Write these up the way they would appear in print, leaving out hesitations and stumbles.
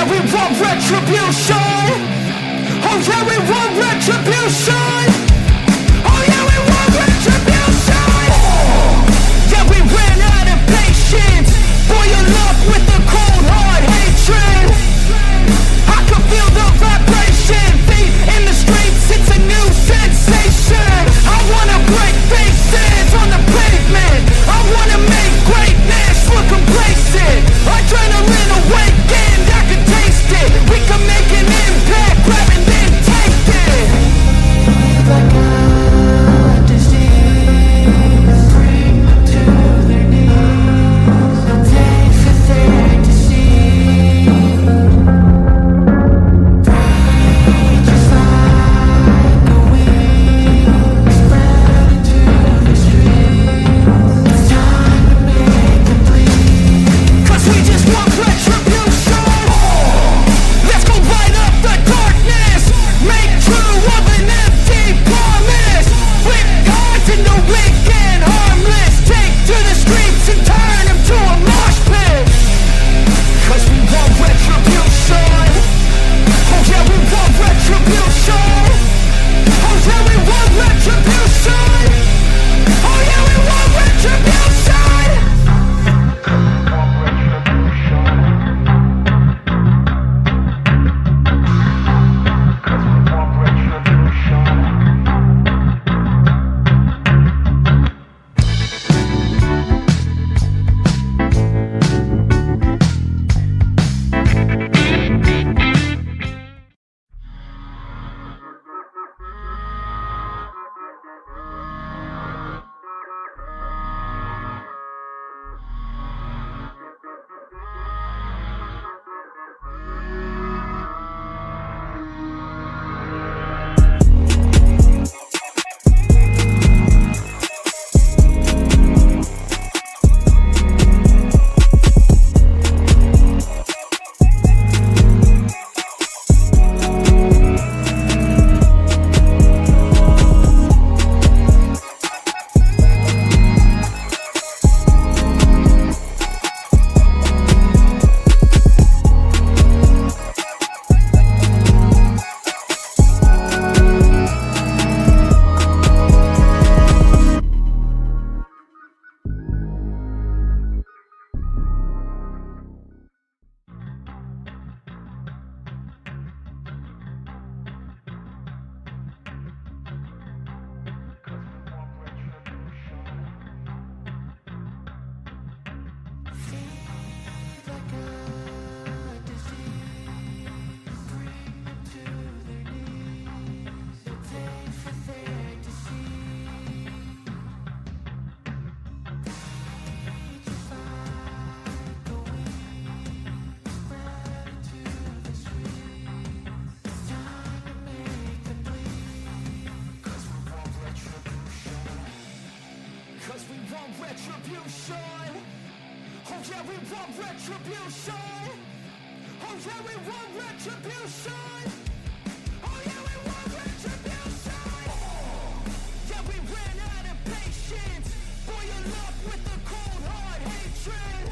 yeah, we want retribution. Oh yeah, we want retribution. Oh yeah, we want retribution. Yeah, we ran out of patience. Boil up with the cold hard hatred. I can feel the vibration. Feet in the streets, it's a new sensation. I wanna break faces on the pavement. I wanna make greatness look complacent. Adrenaline awakened, I can taste it. We can make an impact, grab and then take it. Like a disease, bring them to their knees. They'll take for their disease. Breathe just like a wing, spread into the streets. It's time to make them bleed. 'Cause we just want retribution. Let's go light up the darkness. Make true of an empty promise. Flip cards into weak and harmless. Take to the streets and turn them to a mosh pit. 'Cause we want retribution. Oh yeah, we want retribution. Oh yeah, we want retribution. Oh yeah, we want retribution. Retribution. Oh yeah, we want retribution. Oh yeah, we want retribution. Oh yeah, we want retribution. Yeah, we ran out of patience. Boil up with the cold hard hatred.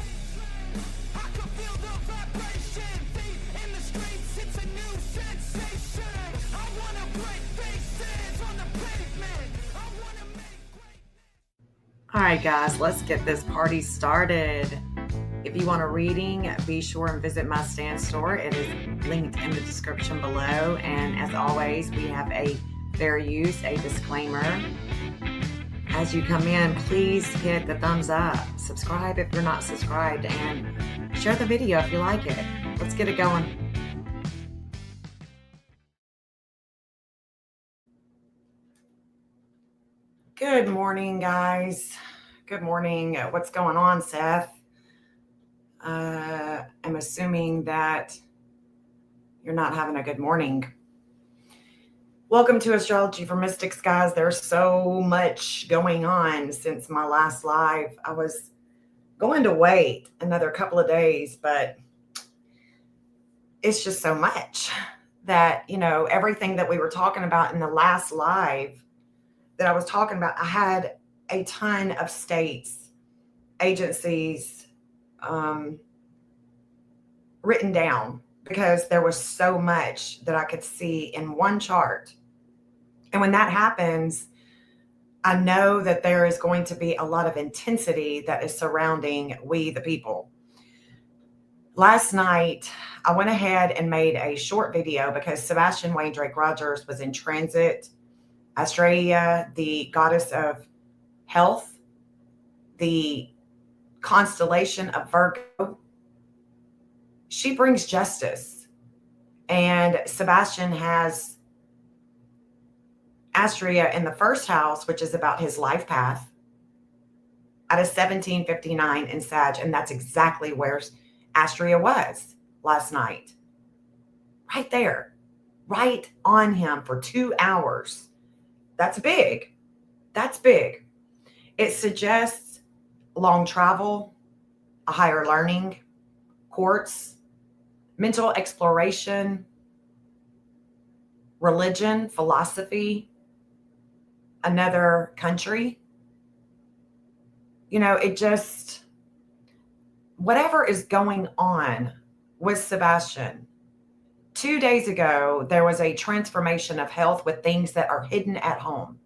I can feel the vibration. Feet in the streets, it's a new sensation. I wanna break faces on the pavement. I wanna make great. All right, guys, let's get this party started. If you want a reading, be sure and visit my stand store. It is linked in the description below. And as always, we have a fair use, a disclaimer. As you come in, please hit the thumbs up, subscribe if you're not subscribed, and share the video if you like it. Let's get it going. Good morning, guys. Good morning. What's going on, Seth? I'm assuming that you're not having a good morning. Welcome to Astrology for Mystics, guys. There's so much going on since my last live. I was going to wait another couple of days, but it's just so much that, you know, everything that we were talking about in the last live that I was talking about, I had a ton of states, agencies, written down because there was so much that I could see in one chart. And when that happens, I know that there is going to be a lot of intensity that is surrounding we, the people. Last night, I went ahead and made a short video because Sebastian Wayne Drake Rogers was in transit. Astrology, the goddess of health, the constellation of Virgo, she brings justice. And Sebastian has Astrology in the first house, which is about his life path, at a 1759 in Sag. And that's exactly where Astrology was last night. Right there, right on him for 2 hours. That's big. That's big. It suggests long travel, a higher learning, courts, mental exploration, religion, philosophy, another country. It just, whatever is going on with Sebastian. 2 days ago, there was a transformation of health with things that are hidden at home.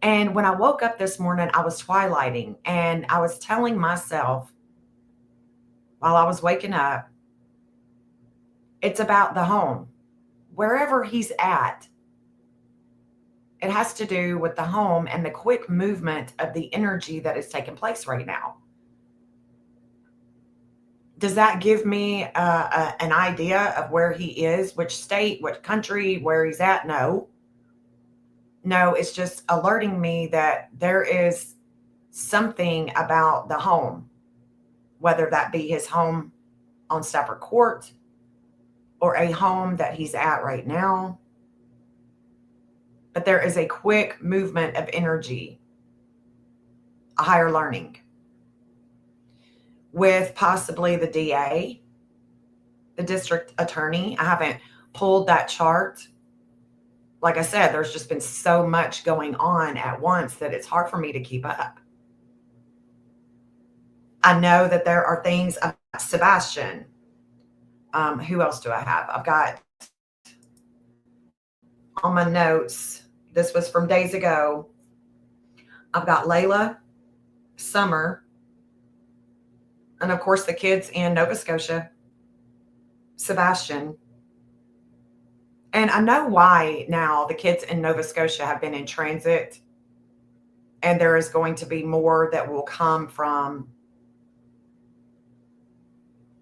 And when I woke up this morning, I was twilighting and I was telling myself while I was waking up, it's about the home. Wherever he's at, it has to do with the home and the quick movement of the energy that is taking place right now. Does that give me an idea of where he is, which state, what country, where he's at? No. No, it's just alerting me that there is something about the home, whether that be his home on Stafford Court or a home that he's at right now. But there is a quick movement of energy, a higher learning, with possibly the DA, the district attorney. I haven't pulled that chart. Like I said, there's just been so much going on at once that it's hard for me to keep up. I know that there are things about Sebastian. Who else do I have? I've got on my notes, this was from days ago. I've got Layla, Summer, and of course the kids in Nova Scotia, Sebastian. And I know why now the kids in Nova Scotia have been in transit, and there is going to be more that will come from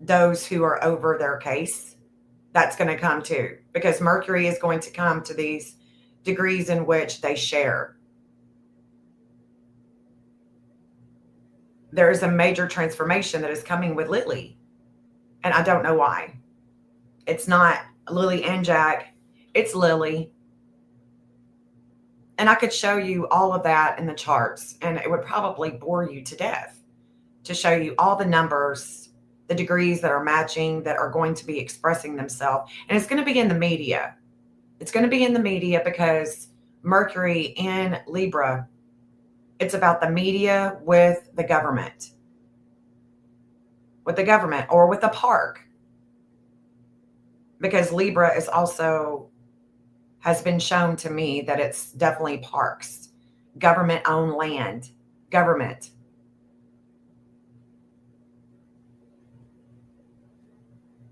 those who are over their case. That's going to come too, because Mercury is going to come to these degrees in which they share. There is a major transformation that is coming with Lily, and I don't know why. It's not Lily and Jack, it's Lily. And I could show you all of that in the charts, and it would probably bore you to death to show you all the numbers, the degrees that are matching, that are going to be expressing themselves. And it's going to be in the media. It's going to be in the media because Mercury in Libra, it's about the media with the government or with the park. Because Libra is also, has been shown to me that it's definitely parks, government-owned land, government.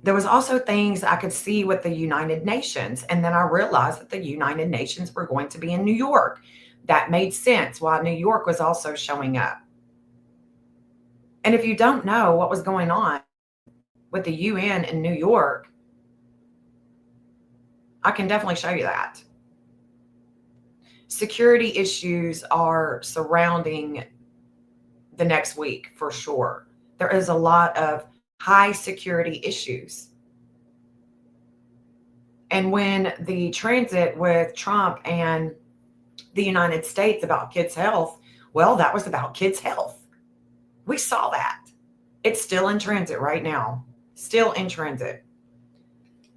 There was also things I could see with the United Nations. And then I realized that the United Nations were going to be in New York. That made sense why New York was also showing up. And if you don't know what was going on with the UN in New York, I can definitely show you that. Security issues are surrounding the next week for sure. There is a lot of high security issues. And when the transit with Trump and the United States about kids' health, well, that was about kids' health. We saw that. It's still in transit right now. Still in transit.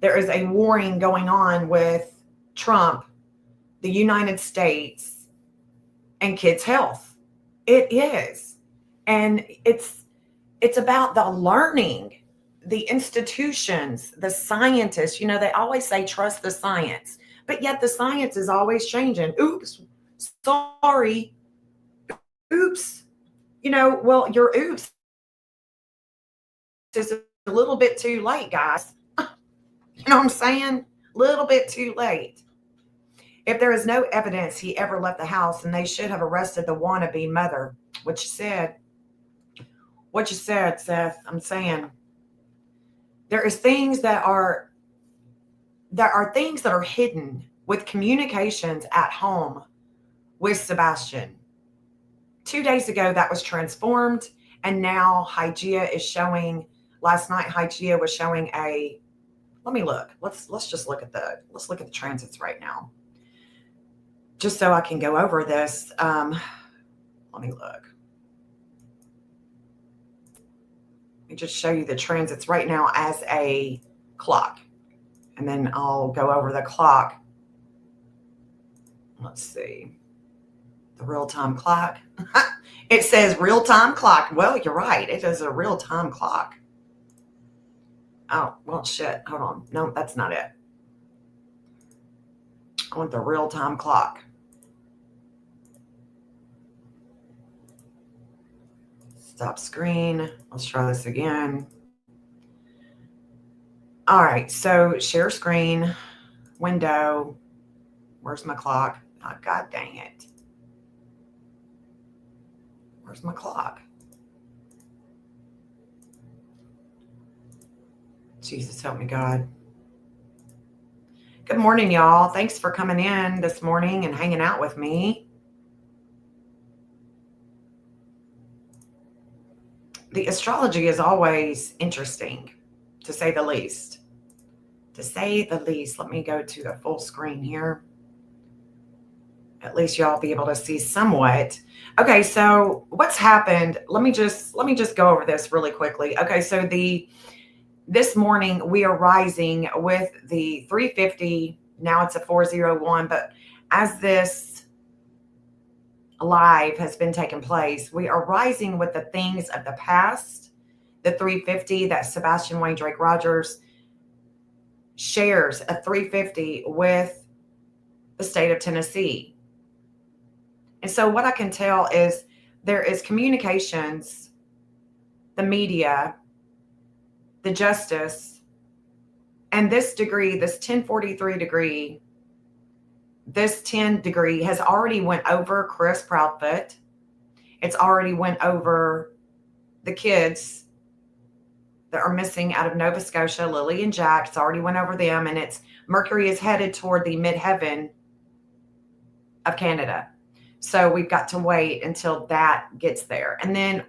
There is a warring going on with Trump, the United States, and kids' health. It is. And it's about the learning the institutions, the scientists, they always say trust the science, but yet the science is always changing. Oops, sorry. Oops. Well, your oops is a little bit too late, guys. You know what I'm saying? Little bit too late. If there is no evidence he ever left the house, then they should have arrested the wannabe mother. What you said, Seth. I'm saying there is things that are things that are hidden with communications at home with Sebastian. 2 days ago, that was transformed, and now Hygeia is showing. Last night, Hygeia was showing a. Let me look. Let's just look at the transits right now, just so I can go over this. Let me look. Let me just show you the transits right now as a clock, and then I'll go over the clock. Let's see. The real-time clock. It says real-time clock. Well, you're right. It is a real-time clock. Oh, well, shit. Hold on. No, that's not it. I want the real-time clock. Stop screen. Let's try this again. All right. So share screen, window. Where's my clock? Oh, God dang it. Where's my clock? Jesus help me, God. Good morning, y'all. Thanks for coming in this morning and hanging out with me. The astrology is always interesting, to say the least. To say the least. Let me go to the full screen here. At least y'all be able to see somewhat. Okay, so what's happened? Let me just go over this really quickly. Okay, so this morning we are rising with the 350. Now it's a 401, but as this live has been taking place, we are rising with the things of the past. The 350 that Sebastian Wayne Drake Rogers shares a 350 with the state of Tennessee. And so what I can tell is there is communications, the media, the justice, and this degree, this 1043 degree, this 10 degree has already went over Chris Proudfoot. It's already went over the kids that are missing out of Nova Scotia, Lily and Jack. It's already went over them, and it's Mercury is headed toward the midheaven of Canada. So we've got to wait until that gets there. And then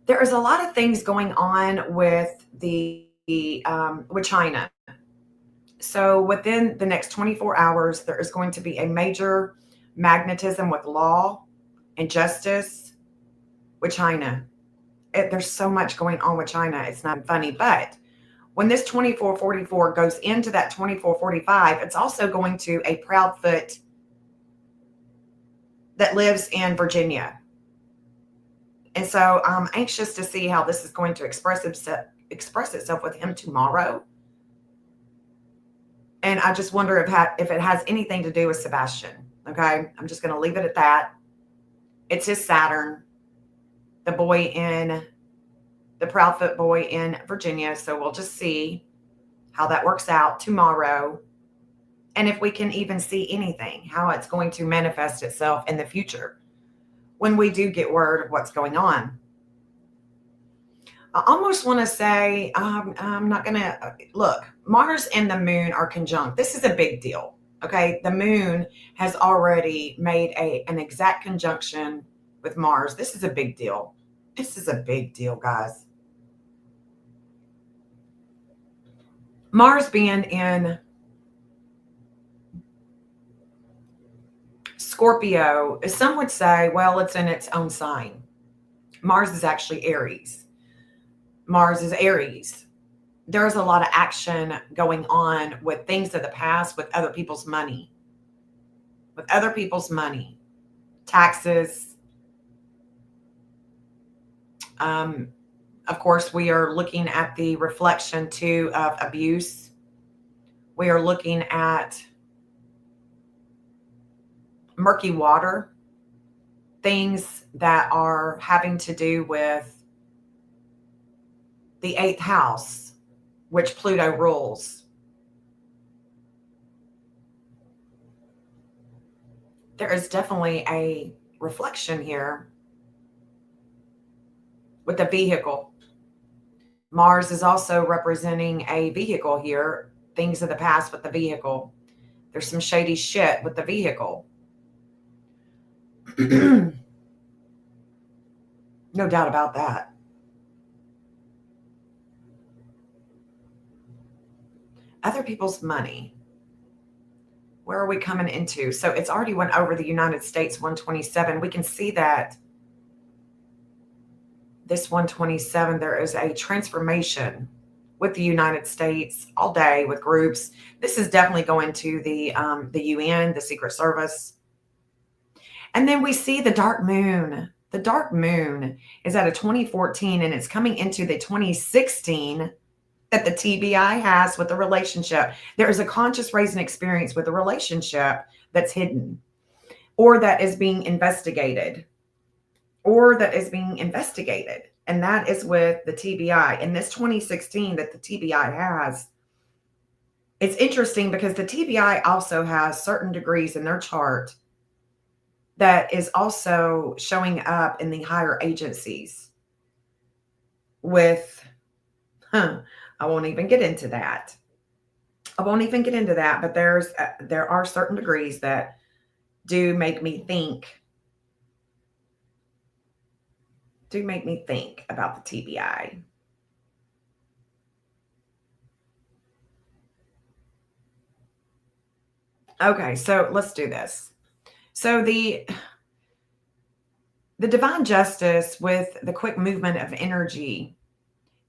there is a lot of things going on with with China. So within the next 24 hours, there is going to be a major magnetism with law and justice with China. There's so much going on with China. It's not funny. But when this 2444 goes into that 2445, it's also going to a Proudfoot that lives in Virginia. And so I'm anxious to see how this is going to express itself with him tomorrow. And I just wonder if it has anything to do with Sebastian. Okay. I'm just going to leave it at that. It's his Saturn, the Proudfoot boy in Virginia. So we'll just see how that works out tomorrow. And if we can even see anything, how it's going to manifest itself in the future when we do get word of what's going on. I almost want to say, I'm not going to look, Mars and the moon are conjunct. This is a big deal. Okay. The moon has already made an exact conjunction with Mars. This is a big deal. This is a big deal, guys. Mars being in Scorpio, some would say, well, it's in its own sign. Mars is actually Aries. Mars is Aries. There's a lot of action going on with things of the past, with other people's money. Taxes, Of course, we are looking at the reflection too of abuse. We are looking at murky water, things that are having to do with the eighth house, which Pluto rules. There is definitely a reflection here with the vehicle. Mars is also representing a vehicle here, things of the past with the vehicle. There's some shady shit with the vehicle. No doubt about that. Other people's money. Where are we coming into? So it's already went over the United States 127. We can see that this 127, there is a transformation with the United States all day with groups. This is definitely going to the UN, the Secret Service. And then we see the dark moon. The dark moon is at a 2014 and it's coming into the 2016 that the TBI has with the relationship. There is a conscious raising experience with a relationship that's hidden or that is being investigated And that is with the TBI. In this 2016 that the TBI has, it's interesting because the TBI also has certain degrees in their chart that is also showing up in the higher agencies with, I won't even get into that. But there are certain degrees that do make me think about the TBI. Okay, so let's do this. So the divine justice with the quick movement of energy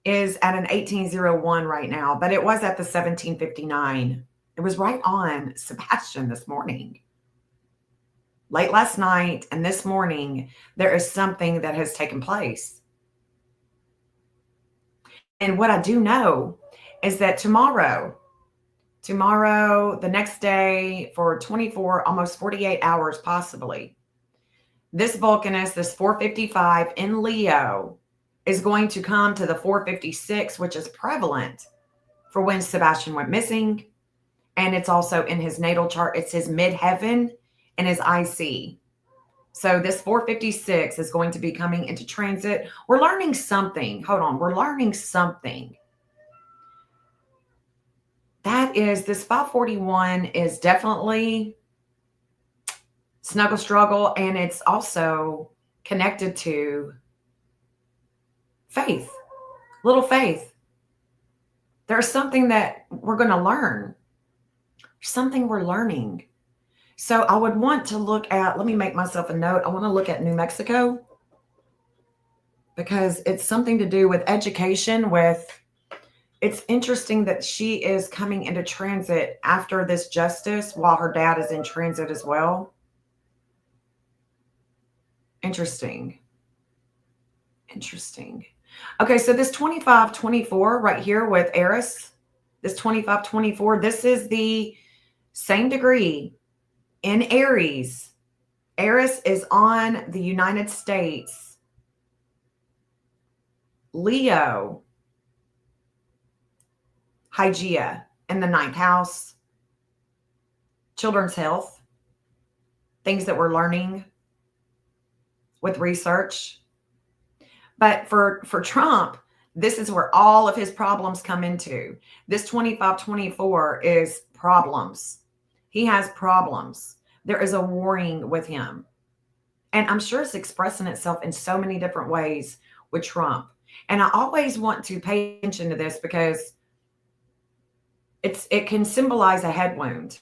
is at an 1801 right now, but it was at the 1759. It was right on Sebastian this morning. Late last night and this morning, there is something that has taken place. And what I do know is that tomorrow, the next day for 24, almost 48 hours possibly, this Vulcanus, this 455 in Leo, is going to come to the 456, which is prevalent for when Sebastian went missing. And it's also in his natal chart. It's his midheaven and his IC. So this 456 is going to be coming into transit. We're learning something. Hold on. We're learning something. That is, this 541 is definitely snuggle struggle. And it's also connected to faith, little faith. There's something that we're going to learn. Something we're learning. So I would want to look at, let me make myself a note. I want to look at New Mexico because it's something to do with education it's interesting that she is coming into transit after this justice while her dad is in transit as well. Interesting. Okay, so this 2524 right here with Eris, this 2524, this is the same degree in Aries. Eris is on the United States. Leo, Hygeia in the 9th house. Children's health, things that we're learning with research. But for Trump, this is where all of his problems come into. This 2524 is problems. He has problems. There is a warring with him. And I'm sure it's expressing itself in so many different ways with Trump. And I always want to pay attention to this because it can symbolize a head wound.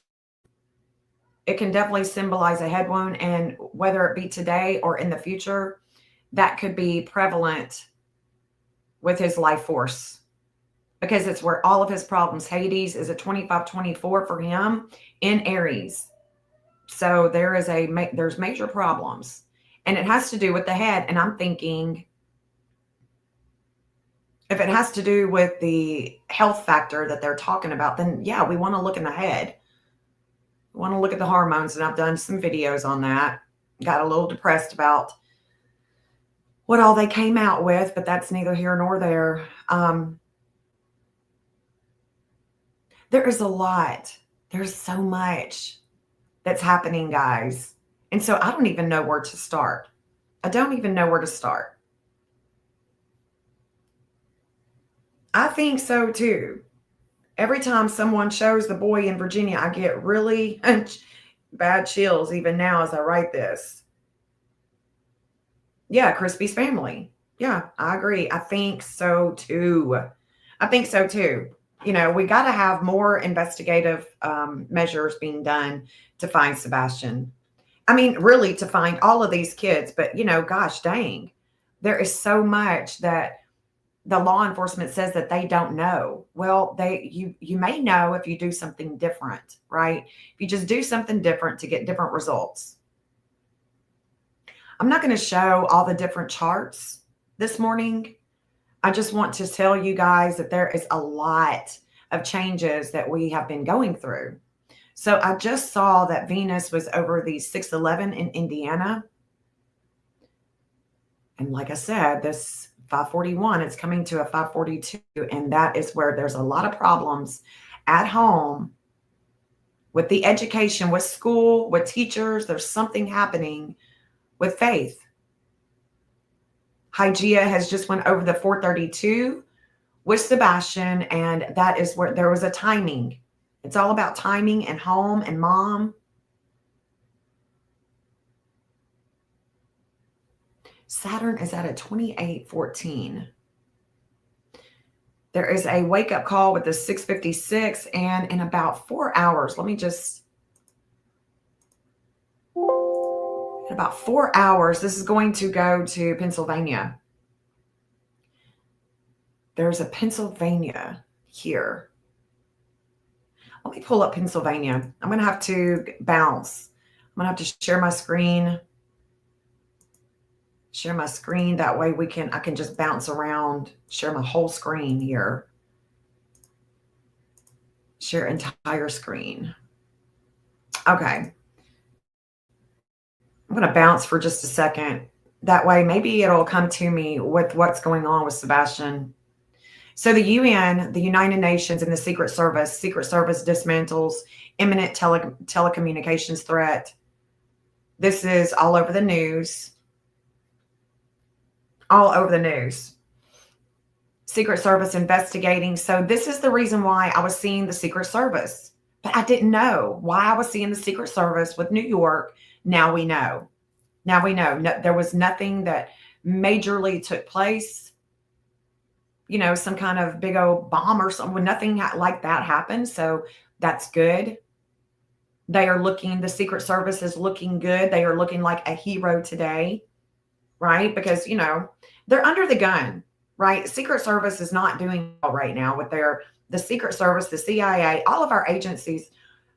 It can definitely symbolize a head wound. And whether it be today or in the future, that could be prevalent with his life force because it's where all of his problems. Hades is a 2524 for him in Aries. So there's major problems and it has to do with the head. And I'm thinking If it has to do with the health factor that they're talking about, then yeah, we want to look in the head. We want to look at the hormones, and I've done some videos on that. Got a little depressed about what all they came out with, but that's neither here nor there. There is a lot. There's so much that's happening, guys. And so I don't even know where to start. I don't even know where to start. I think so too. Every time someone shows the boy in Virginia, I get really bad chills even now as I write this. Yeah, Crispy's family. Yeah, I agree. I think so too. I think so too. You know, we got to have more investigative measures being done to find Sebastian. I mean, really to find all of these kids, but you know, gosh dang, there is so much that the law enforcement says that they don't know. Well, you may know if you do something different, right? If you just do something different to get different results. I'm not going to show all the different charts this morning. I just want to tell you guys that there is a lot of changes that we have been going through. So I just saw that Venus was over the 611 in Indiana. And like I said, this 541, it's coming to a 542. And that is where there's a lot of problems at home with the education, with school, with teachers. There's something happening with faith. Hygeia has just went over the 432 with Sebastian. And that is where there was a timing. It's all about timing and home and mom. Saturn is at a 2814. There is a wake-up call with the 656, and in about 4 hours, in about 4 hours, this is going to go to Pennsylvania. There's a Pennsylvania here. Let me pull up Pennsylvania. I'm going to have to bounce. I'm going to have to share my screen. Share my screen. That way I can just bounce around, share my whole screen here. Share entire screen. Okay. I'm going to bounce for just a second. That way, maybe it'll come to me with what's going on with Sebastian. So the UN, the United Nations, and the Secret Service dismantles imminent telecommunications threat. This is all over the news. All over the news. Secret Service investigating. So this is the reason why I was seeing the Secret Service. But I didn't know why I was seeing the Secret Service with New York. Now we know. Now we know. No, there was nothing that majorly took place. You know, some kind of big old bomb or something. Nothing like that happened. So that's good. They are looking, the Secret Service is looking good. They are looking like a hero today. Right? Because, you know, they're under the gun, right? Secret Service is not doing well right now with the Secret Service, the CIA, all of our agencies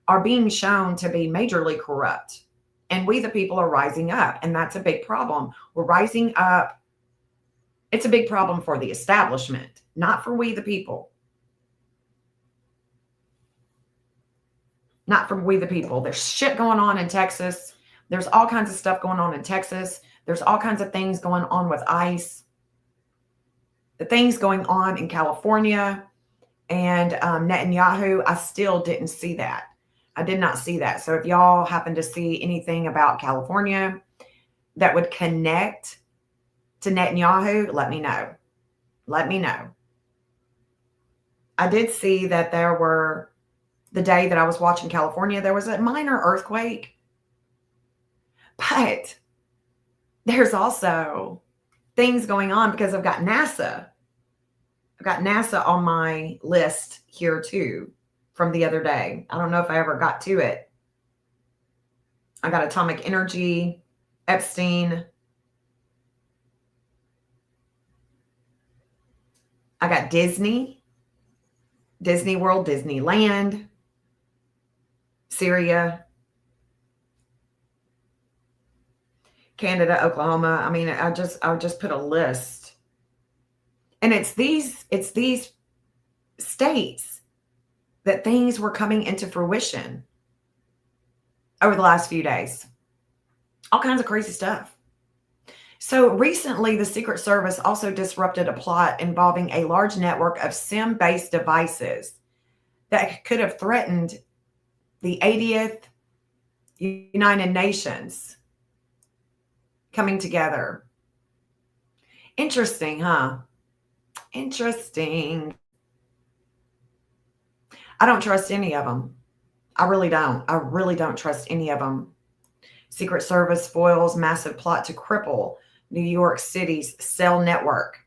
are being shown to be majorly corrupt. And we, the people, are rising up. And that's a big problem. We're rising up. It's a big problem for the establishment, not for we, the people. Not for we, the people. There's shit going on in Texas. There's all kinds of stuff going on in Texas. There's all kinds of things going on with ICE. The things going on in California and Netanyahu, I still didn't see that. I did not see that. So if y'all happen to see anything about California that would connect to Netanyahu, let me know. Let me know. I did see that the day that I was watching California, there was a minor earthquake. But there's also things going on because I've got NASA. I've got NASA on my list here too from the other day. I don't know if I ever got to it. I got atomic energy, Epstein. I got Disney World, Disneyland, Syria, Canada, Oklahoma. I mean, I just put a list. And it's these states that things were coming into fruition over the last few days. All kinds of crazy stuff. So recently, the Secret Service also disrupted a plot involving a large network of SIM-based devices that could have threatened the 80th United Nations coming together. Interesting, huh? Interesting. I don't trust any of them. I really don't. I really don't trust any of them. Secret Service foils massive plot to cripple New York City's cell network.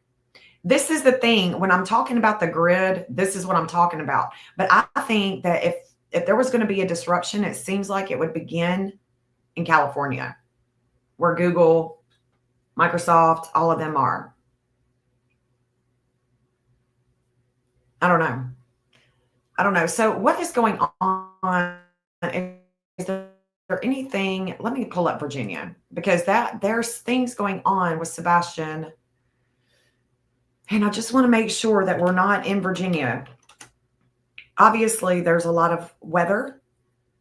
This is the thing. When I'm talking about the grid, this is what I'm talking about. But I think that if there was going to be a disruption, it seems like it would begin in California, where Google, Microsoft, all of them are. I don't know. I don't know. So what is going on? Is there anything? Let me pull up Virginia, because there's things going on with Sebastian. And I just want to make sure that we're not in Virginia. Obviously, there's a lot of weather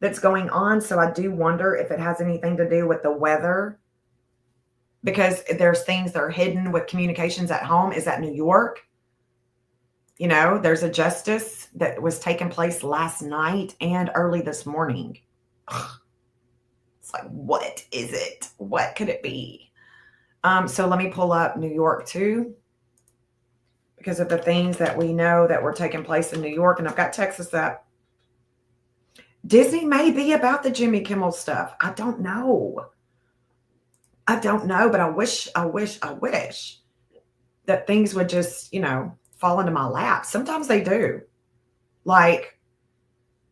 that's going on. So I do wonder if it has anything to do with the weather, because there's things that are hidden with communications at home. Is that New York? You know, there's a justice that was taking place last night and early this morning. Ugh. It's like, what is it? What could it be? So let me pull up New York too, because of the things that we know that were taking place in New York. And I've got Texas up. Disney may be about the Jimmy Kimmel stuff. I don't know. I don't know, but I wish that things would just, fall into my lap. Sometimes they do. Like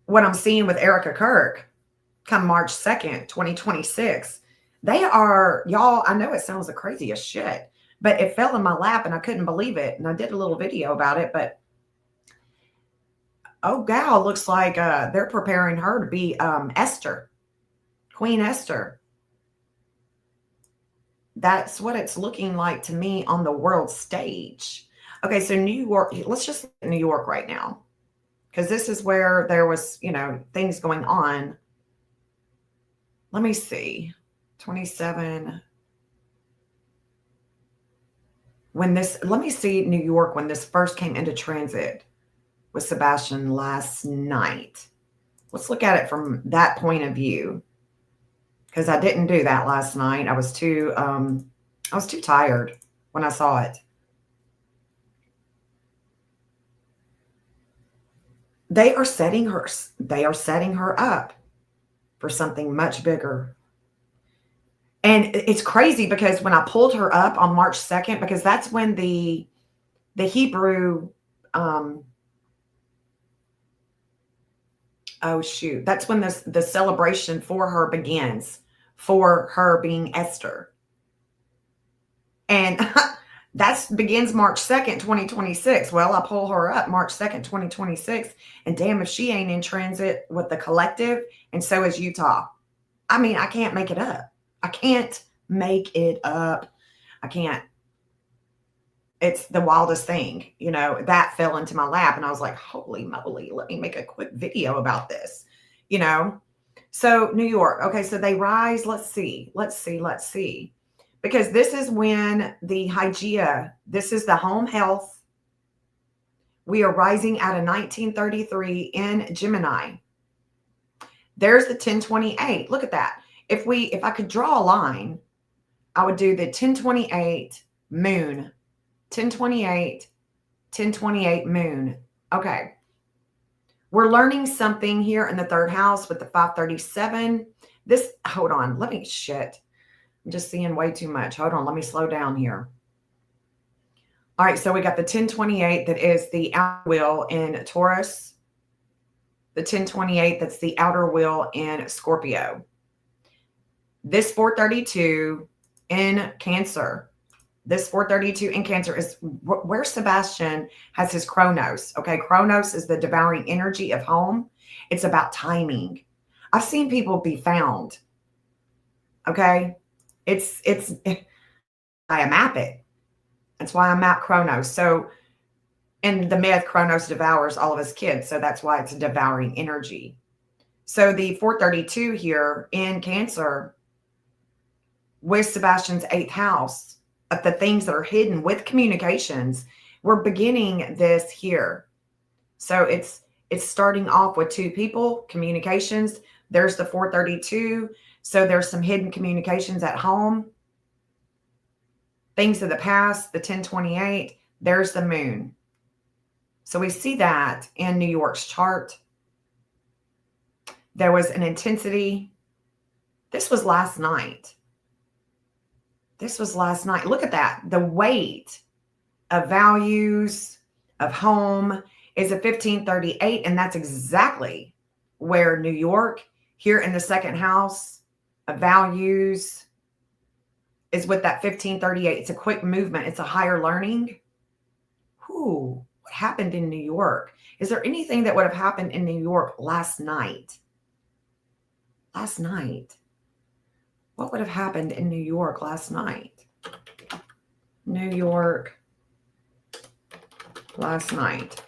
what I'm seeing with Erica Kirk come March 2nd, 2026. They are, y'all, I know it sounds the craziest shit, but it fell in my lap and I couldn't believe it. And I did a little video about it, but oh, gal, looks like they're preparing her to be Esther, Queen Esther. That's what it's looking like to me on the world stage. Okay, so New York, let's just look at New York right now, because this is where there was, things going on. Let me see. 27. Let me see New York when this first came into transit with Sebastian last night. Let's look at it from that point of view, because I didn't do that last night. I was too tired when I saw it. They are setting her up for something much bigger. And it's crazy because when I pulled her up on March 2nd, because that's when the Hebrew, that's when the celebration for her begins, for her being Esther. And that begins March 2nd, 2026. Well, I pull her up March 2nd, 2026. And damn, if she ain't in transit with the collective, and so is Utah. I mean, I can't make it up. I can't make it up. I can't. It's the wildest thing, that fell into my lap. And I was like, holy moly, let me make a quick video about this, So New York. Okay, so they rise. Let's see. Because this is when the Hygeia, this is the home health. We are rising out of 1933 in Gemini. There's the 1028. Look at that. If I could draw a line, I would do the 1028 moon. 1028 moon. Okay. We're learning something here in the third house with the 537. Hold on. I'm just seeing way too much. Hold on. Let me slow down here. All right. So we got the 1028 that is the outer wheel in Taurus. The 1028 that's the outer wheel in Scorpio. This 432 in Cancer. This 432 in Cancer is where Sebastian has his Chronos. Okay. Chronos is the devouring energy of home. It's about timing. I've seen people be found. Okay. I map it. That's why I'm at Chronos. So in the myth, Chronos devours all of his kids. So that's why it's a devouring energy. So the 432 here in Cancer with Sebastian's 8th house of the things that are hidden with communications, we're beginning this here. So it's starting off with 2 people, communications. There's the 432. So there's some hidden communications at home. Things of the past, the 1028. There's the moon. So we see that in New York's chart. There was an intensity. This was last night. This was last night. Look at that. The weight of values, of home is a 1538. And that's exactly where New York, here in the 2nd house of values, is with that 1538. It's a quick movement. It's a higher learning. Whew, what happened in New York? Is there anything that would have happened in New York last night? Last night. What would have happened in New York last night? New York last night.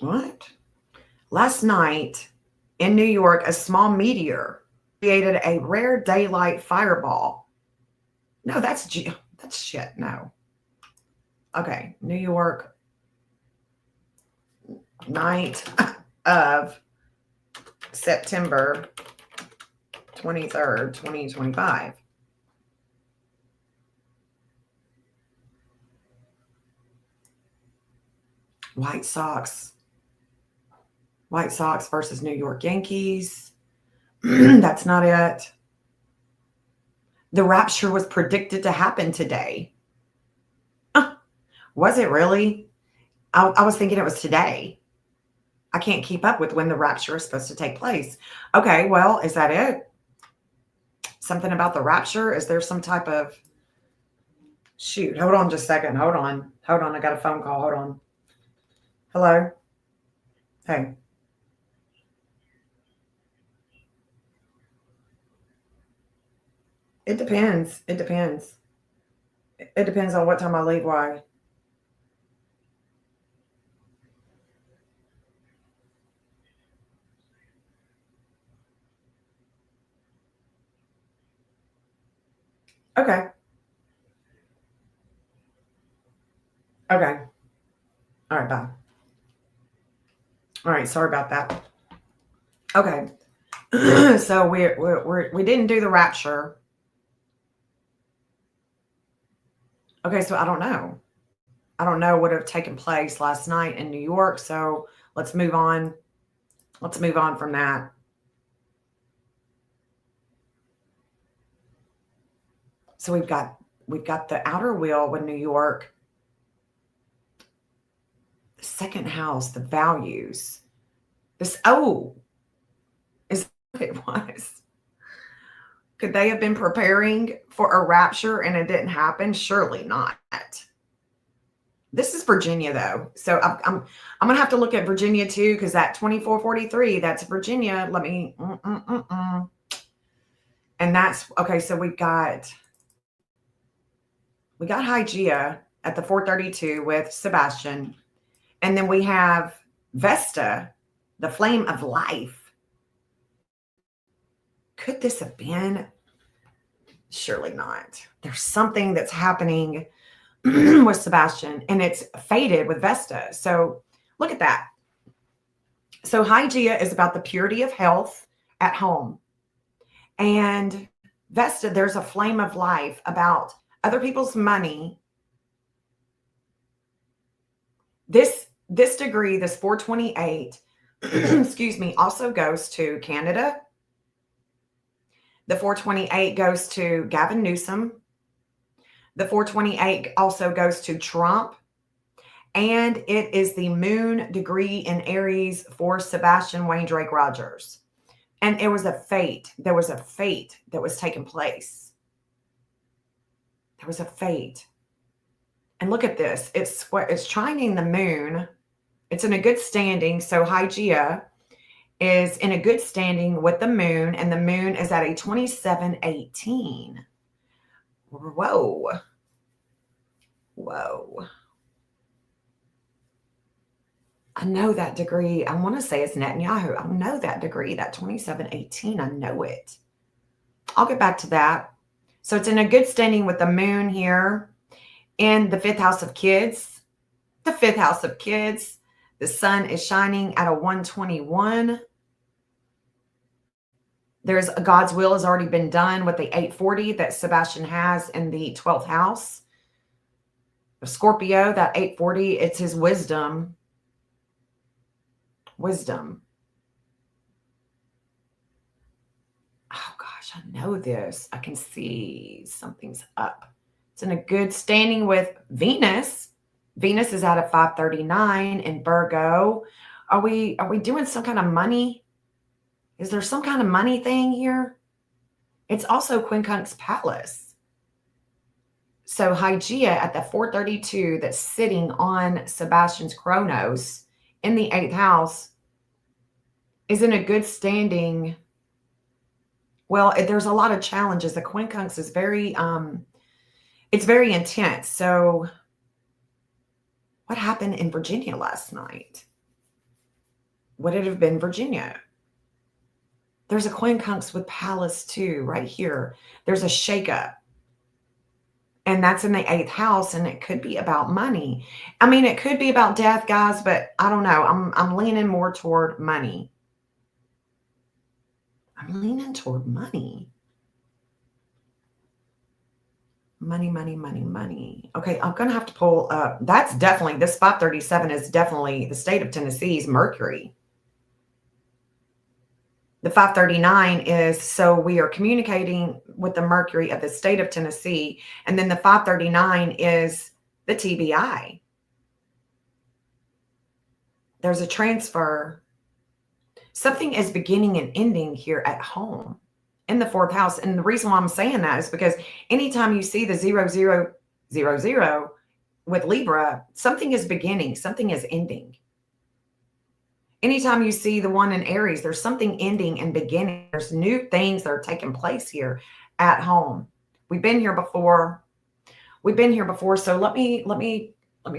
What? Last night in New York, a small meteor created a rare daylight fireball. No, that's shit. No. Okay. New York night of September 23rd, 2025. White Sox. White Sox versus New York Yankees. That's not it. The rapture was predicted to happen today. Was it really? I was thinking it was today. I can't keep up with when the rapture is supposed to take place. Okay, well, is that it? Something about the rapture? Is there some type of... Shoot, hold on just a second. Hold on. I got a phone call. Hold on. Hello? Hey. It depends. It depends on what time I leave. Why? Okay. Okay. All right, bye. All right, sorry about that. Okay. So we didn't do the rapture. Okay, so I don't know. I don't know what have taken place last night in New York, so let's move on. Let's move on from that. So we've got the outer wheel with New York, the 2nd house, the values. Is what it was. Could they have been preparing for a rapture and it didn't happen? Surely not. This is Virginia, though. So I'm going to have to look at Virginia, too, because that 2443, that's Virginia. Let me... And that's... Okay, so we got Hygeia at the 432 with Sebastian. And then we have Vesta, the flame of life. Could this have been? Surely not. There's something that's happening with Sebastian, and it's faded with Vesta. So look at that. So Hygeia is about the purity of health at home. And Vesta, there's a flame of life about other people's money. This degree, this 428, excuse me, also goes to Canada. The 428 goes to Gavin Newsom. The 428 also goes to Trump. And it is the moon degree in Aries for Sebastian Wayne Drake Rogers. And it was a fate. There was a fate that was taking place. There was a fate. And look at this. It's trining the moon It's in a good standing. So Hygeia is in a good standing with the moon, and the moon is at a 2718. Whoa. Whoa. I know that degree. I want to say it's Netanyahu. I know that degree, that 2718. I know it. I'll get back to that. So it's in a good standing with the moon here in the fifth house of kids. The fifth house of kids. The sun is shining at a 121. There's God's will has already been done with the 840 that Sebastian has in the 12th house of Scorpio. That 840, it's his wisdom. Wisdom. Oh gosh, I know this. I can see something's up. It's in a good standing with Venus. Venus is at a 539 in Virgo. Are we doing some kind of money? Is there some kind of money thing here? It's also Quincunx Palace. So Hygeia at the 432 that's sitting on Sebastian's Chronos in the 8th house is in a good standing. Well, there's a lot of challenges. The Quincunx is very, it's very intense. So what happened in Virginia last night? Would it have been Virginia? There's a Quincunx with Palace too, right here. There's a shakeup. And that's in the 8th house, and it could be about money. I mean, it could be about death, guys, but I don't know. I'm leaning more toward money. I'm leaning toward money. Money, money, money, money. Okay, I'm going to have to pull up. That's definitely, this 537 is definitely the state of Tennessee's Mercury. The 539 is, so we are communicating with the Mercury of the state of Tennessee. And then the 539 is the TBI. There's a transfer. Something is beginning and ending here at home in the 4th house. And the reason why I'm saying that is because anytime you see the 0000 with Libra, something is beginning, something is ending. Anytime you see the one in Aries, there's something ending and beginning. There's new things that are taking place here at home. We've been here before. We've been here before. So let me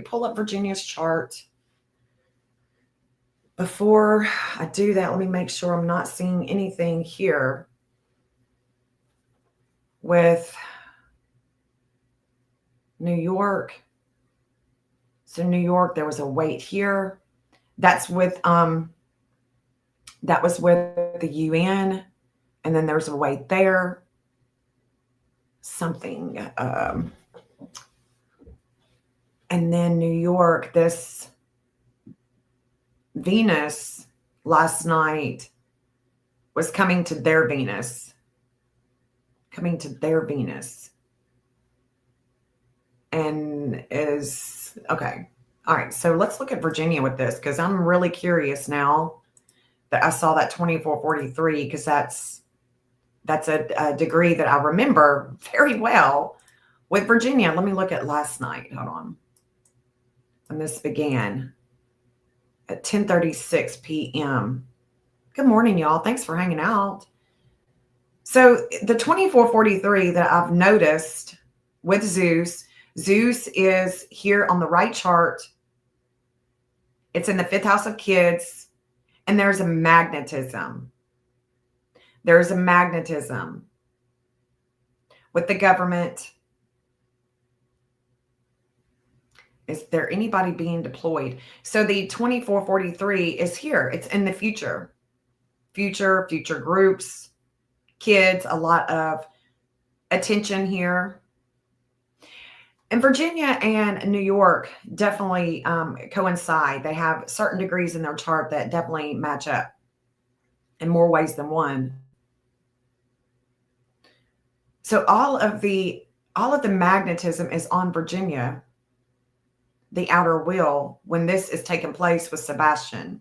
pull up Virginia's chart. Before I do that, let me make sure I'm not seeing anything here with New York. So New York, there was a weight here. That's with that was with the UN, and then there's a weight there. Something and then New York, this Venus last night was coming to their Venus. And is okay. All right, so let's look at Virginia with this, because I'm really curious now that I saw that 2443, because that's a degree that I remember very well with Virginia. Let me look at last night. Hold on. And this began at 10:36 p.m. Good morning, y'all. Thanks for hanging out. So the 2443 that I've noticed with Zeus is here on the right chart. It's in the 5th house of kids, and there's a magnetism. There's a magnetism with the government. Is there anybody being deployed? So the 2443 is here. It's in the future. Future groups, kids, a lot of attention here. And Virginia and New York definitely coincide. They have certain degrees in their chart that definitely match up in more ways than one. So all of the magnetism is on Virginia, the outer wheel, when this is taking place with Sebastian.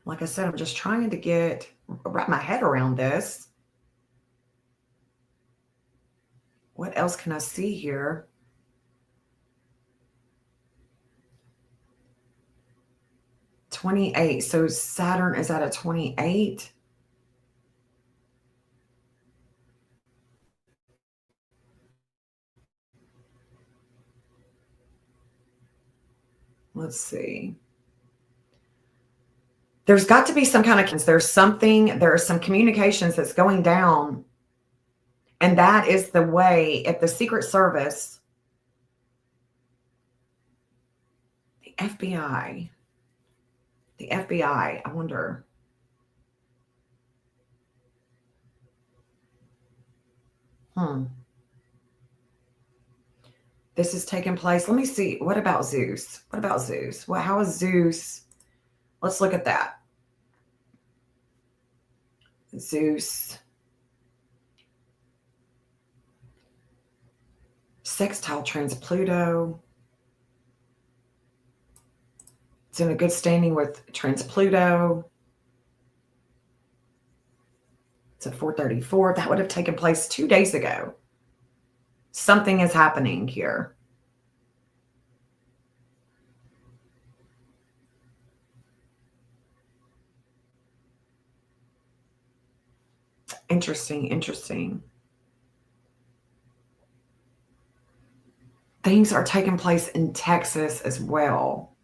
Like I said, I'm just trying to wrap my head around this. What else can I see here? 28. So Saturn is at a 28. Let's see. There's got to be some kind of, there are some communications that's going down. And that is the way, if the Secret Service, the FBI, I wonder. This is taking place. Let me see. What about Zeus? Well, how is Zeus? Let's look at that. Zeus. Sextile trans Pluto. It's in a good standing with trans Pluto. It's at 434. That would have taken place 2 days ago. Something is happening here. Interesting. Things are taking place in Texas as well.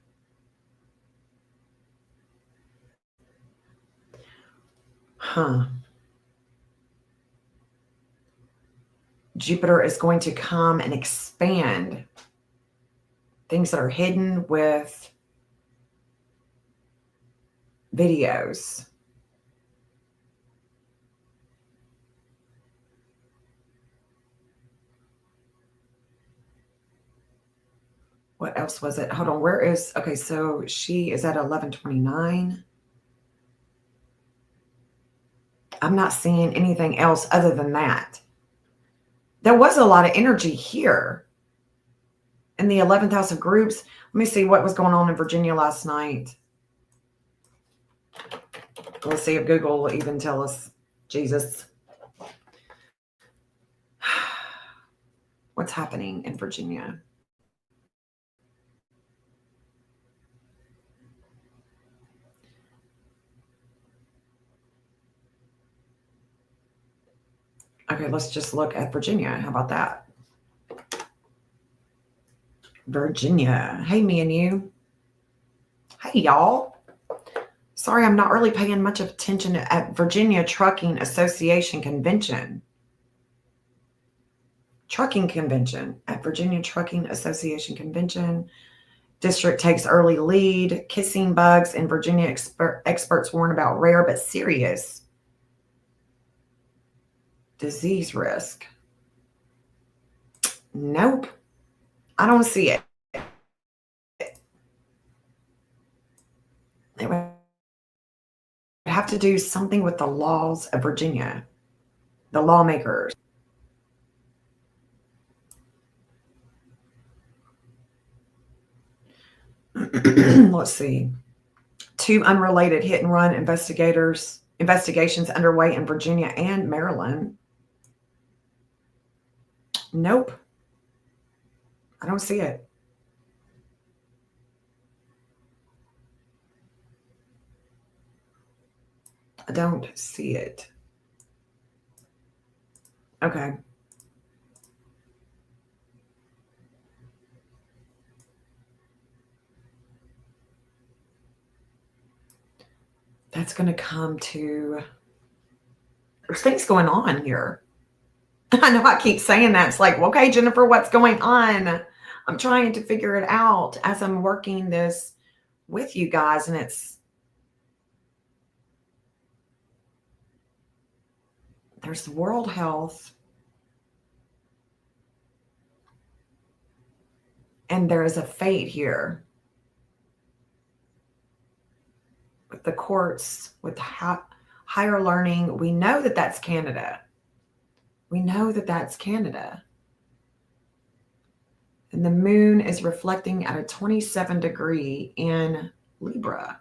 Jupiter is going to come and expand things that are hidden with videos. What else was it? Hold on. Where is, okay, so she is at 1129. I'm not seeing anything else other than that. There was a lot of energy here in the 11th house of groups. Let me see what was going on in Virginia last night. Let's see if Google will even tell us. Jesus. What's happening in Virginia? Okay, let's just look at Virginia. How about that? Virginia. Hey, me and you. Hey, y'all. Sorry, I'm not really paying much attention at Virginia Trucking Association Convention. At Virginia Trucking Association Convention. District takes early lead. Kissing bugs in Virginia. Experts warn about rare but serious disease risk. Nope. I don't see it. It would have to do something with the laws of Virginia, the lawmakers. Let's see. 2 unrelated hit and run investigations underway in Virginia and Maryland. Nope. I don't see it. I don't see it. Okay. That's going to come to, there's things going on here. I know I keep saying that. It's like, okay, Jennifer, what's going on? I'm trying to figure it out as I'm working this with you guys. And there's world health. And there is a fate here. With the courts, with higher learning, we know that that's Canada. And the moon is reflecting at a 27 degree in Libra.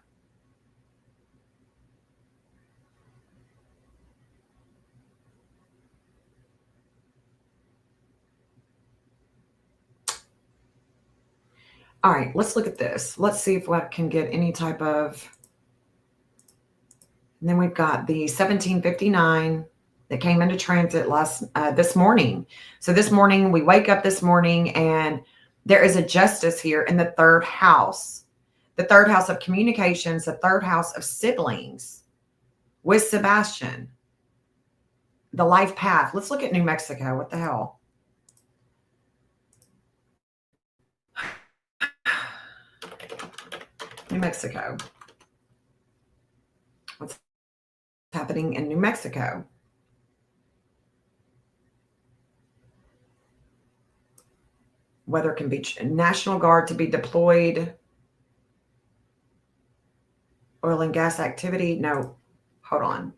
All right, let's look at this. Let's see if I can get any type of... And then we've got the 1759 that came into transit this morning. So this morning, we wake up this morning and there is a justice here in the third house. The third house of communications, the third house of siblings with Sebastian. The life path. Let's look at New Mexico. What the hell? New Mexico. What's happening in New Mexico? Weather can be National Guard to be deployed. Oil and gas activity. No, hold on.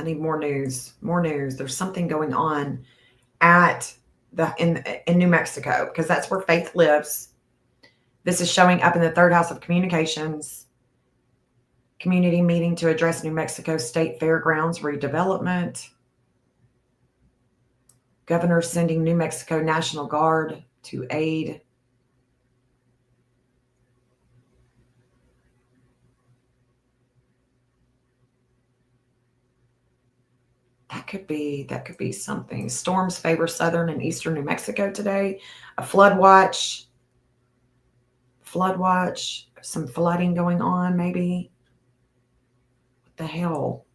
I need more news. More news. There's something going on in New Mexico, because that's where Faith lives. This is showing up in the third house of communications. Community meeting to address New Mexico State Fairgrounds redevelopment. Governor sending New Mexico National Guard to aid. That could be something. Storms favor southern and eastern New Mexico today. A flood watch. Some flooding going on, maybe. What the hell?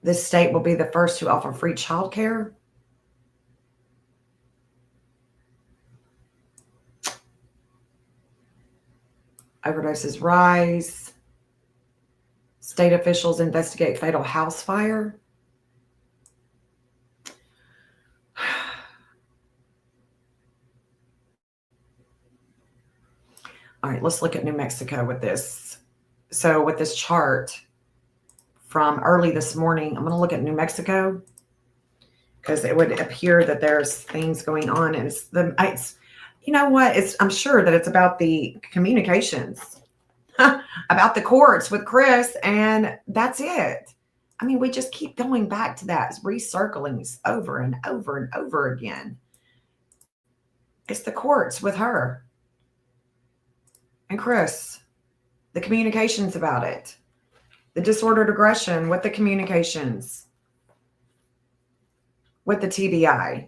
This state will be the first to offer free childcare. Overdoses rise. State officials investigate fatal house fire. All right, let's look at New Mexico with this. So with this chart from early this morning, I'm going to look at New Mexico because it would appear that there's things going on. And it's you know what? I'm sure that it's about the communications, about the courts with Chris, and that's it. I mean, we just keep going back to that, recircling over and over and over again. It's the courts with her and Chris, the communications about it, the disordered aggression with the communications, with the TBI.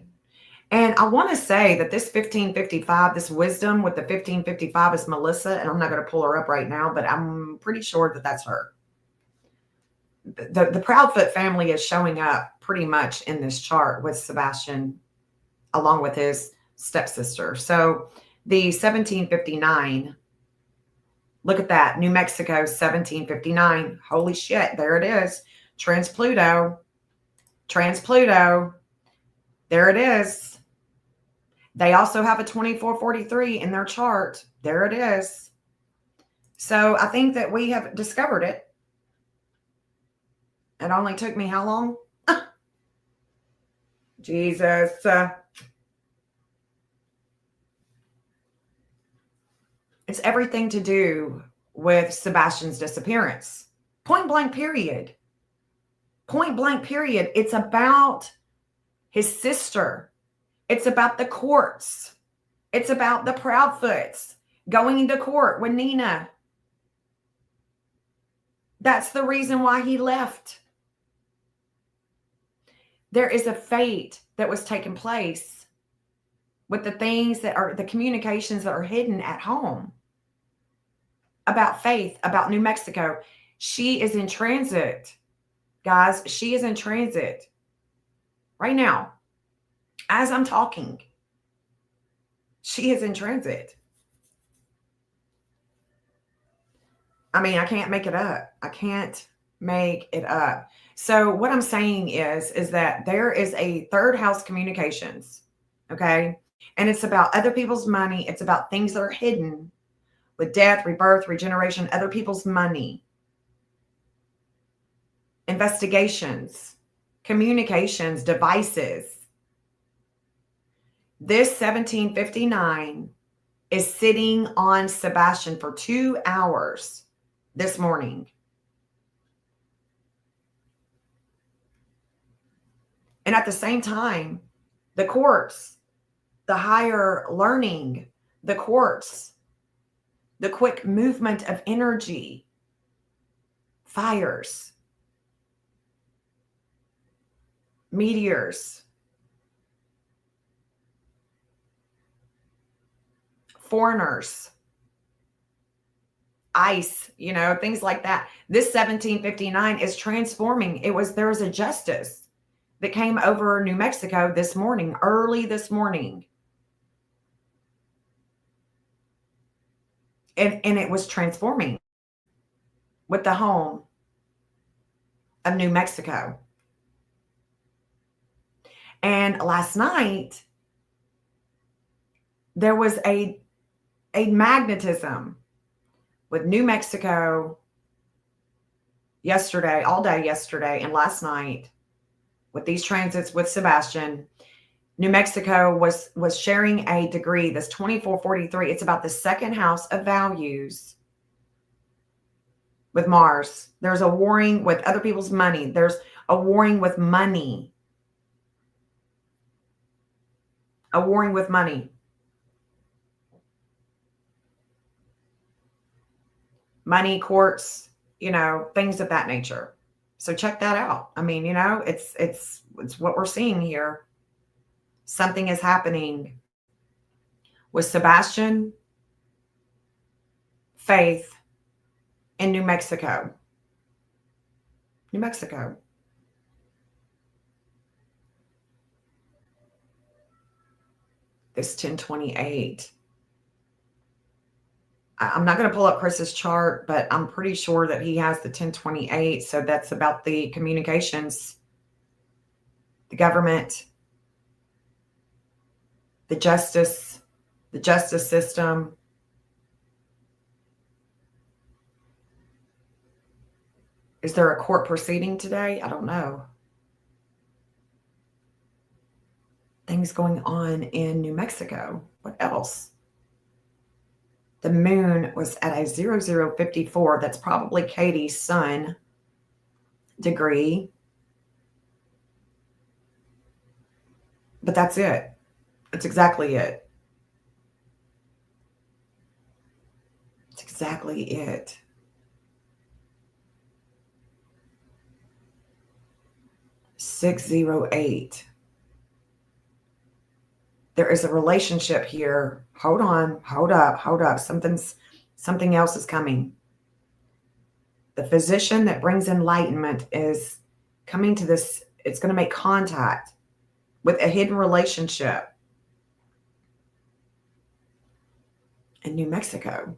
And I want to say that this 1555, this wisdom with the 1555 is Melissa, and I'm not going to pull her up right now, but I'm pretty sure that that's her. The Proudfoot family is showing up pretty much in this chart with Sebastian, along with his stepsister. So the 1759, look at that. New Mexico, 1759. Holy shit, there it is. Trans-Pluto. There it is. They also have a 2443 in their chart. There it is. So I think that we have discovered it. It only took me how long? Jesus. It's everything to do with Sebastian's disappearance. Point blank period. Point blank period. It's about his sister. It's about the courts. It's about the Proudfoots going into court with Nina. That's the reason why he left. There is a fate that was taking place with the things that are the communications that are hidden at home about Faith, about New Mexico. She is in transit, guys. She is in transit right now. As I'm talking, she is in transit. I mean, I can't make it up. I can't make it up. So what I'm saying is that there is a third house communications, okay? And it's about other people's money. It's about things that are hidden with death, rebirth, regeneration, other people's money, investigations, communications, devices. This 1759 is sitting on Sebastian for 2 hours this morning. And at the same time, the courts, the higher learning, the courts, the quick movement of energy, fires, meteors, foreigners, ice, things like that. This 1759 is transforming. There was a justice that came over New Mexico this morning, early this morning. And it was transforming with the home of New Mexico. And last night, there was a magnetism with New Mexico yesterday, all day yesterday, and last night with these transits with Sebastian. New Mexico was sharing a degree, this 2443. It's about the second house of values with Mars. There's a warring with other people's money. There's a warring with money. A warring with money. Money, courts, things of that nature. So check that out. I mean, it's what we're seeing here. Something is happening with Sebastian, Faith, in New Mexico. New Mexico. This 1028. I'm not going to pull up Chris's chart, but I'm pretty sure that he has the 1028. So that's about the communications, the government, the justice system. Is there a court proceeding today? I don't know. Things going on in New Mexico. What else? The moon was at a 0054. That's probably Katie's sun degree. But that's it. That's exactly it. It's exactly it. $608. There is a relationship here. Hold on. Hold up. Something else is coming. The physician that brings enlightenment is coming to this. It's going to make contact with a hidden relationship in New Mexico.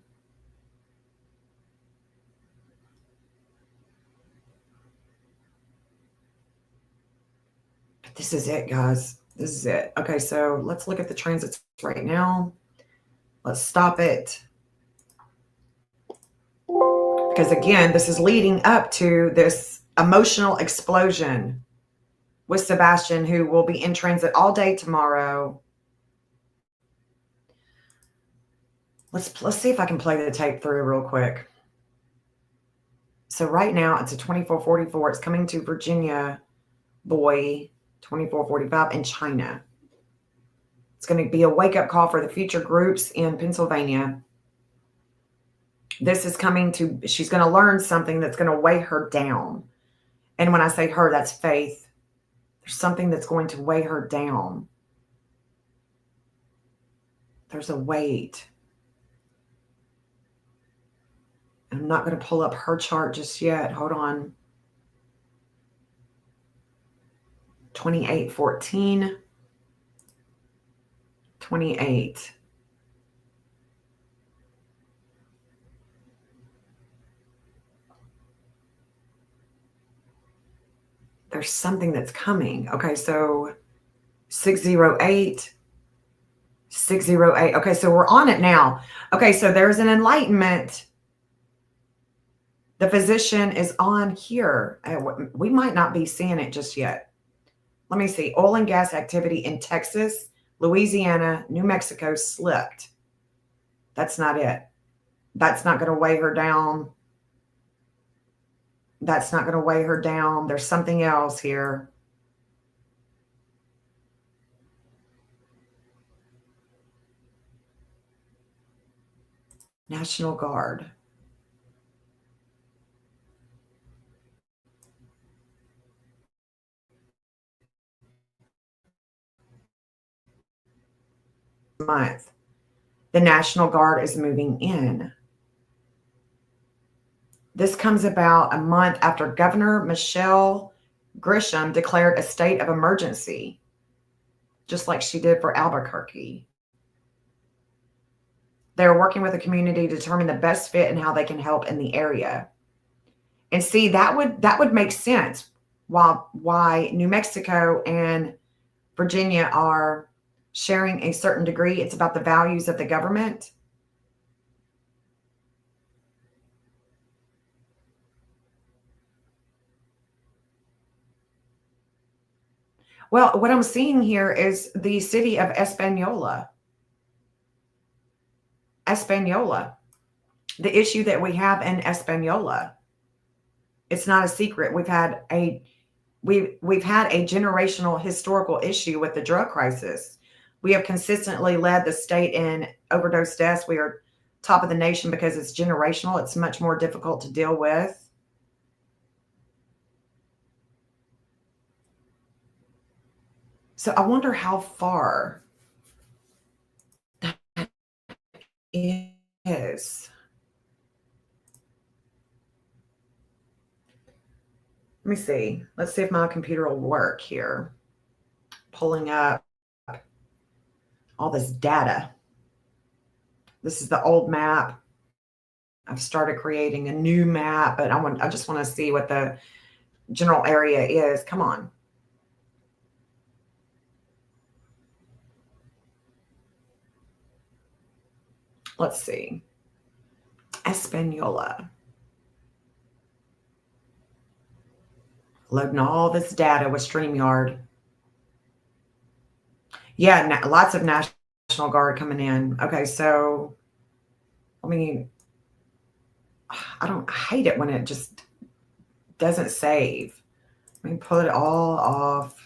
But this is it, guys. This is it. Okay, so let's look at the transits right now. Let's stop it. Because again, this is leading up to this emotional explosion with Sebastian, who will be in transit all day tomorrow. Let's see if I can play the tape through real quick. So right now it's a 2444. It's coming to Virginia, boy, 2445 in China. It's going to be a wake-up call for the future groups in Pennsylvania. This is coming to, she's going to learn something that's going to weigh her down. And when I say her, that's Faith. There's something that's going to weigh her down. There's a weight. I'm not going to pull up her chart just yet. Hold on. 2814. 28. There's something that's coming. Okay, so 608. 608. Okay, so we're on it now. Okay, so there's an enlightenment. The physician is on here. We might not be seeing it just yet. Let me see. Oil and gas activity in Texas, Louisiana, New Mexico slipped. That's not it. That's not going to weigh her down. That's not going to weigh her down. There's something else here. National Guard. Month. The National Guard is moving in. This comes about a month after Governor Michelle Grisham declared a state of emergency, just like she did for Albuquerque. They're working with the community to determine the best fit and how they can help in the area. And see, that would make sense why New Mexico and Virginia are sharing a certain degree. It's about the values of the government. Well, what I'm seeing here is the city of Espanola. Espanola. The issue that we have in Espanola. It's not a secret. We've had a generational historical issue with the drug crisis. We have consistently led the state in overdose deaths. We are top of the nation because it's generational. It's much more difficult to deal with. So I wonder how far that is. Let me see. Let's see if my computer will work here. Pulling up all this data. This is the old map. I've started creating a new map, but I just want to see what the general area is. Come on. Let's see. Espanola. Loading all this data with StreamYard. Yeah, lots of National Guard coming in. Okay, so I mean, I hate it when it just doesn't save. Let me pull it all off.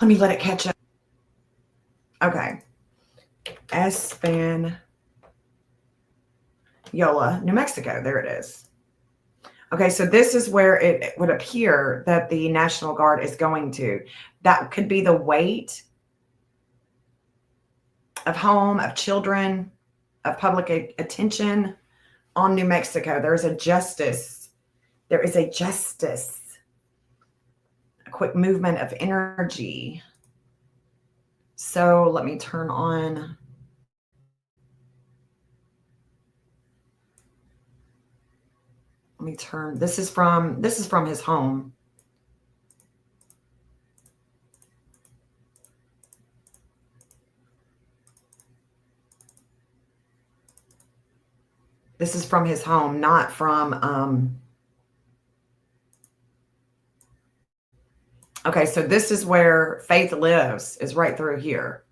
Let me let it catch up. Okay. Espanola, New Mexico. There it is. Okay, so this is where it would appear that the National Guard is going to. That could be the weight of home, of children, of public attention on New Mexico. There is a justice. There is a justice. A quick movement of energy. So let me turn on. Let me turn. This is from his home. This is from his home, not from okay, so this is where Faith lives, is right through here.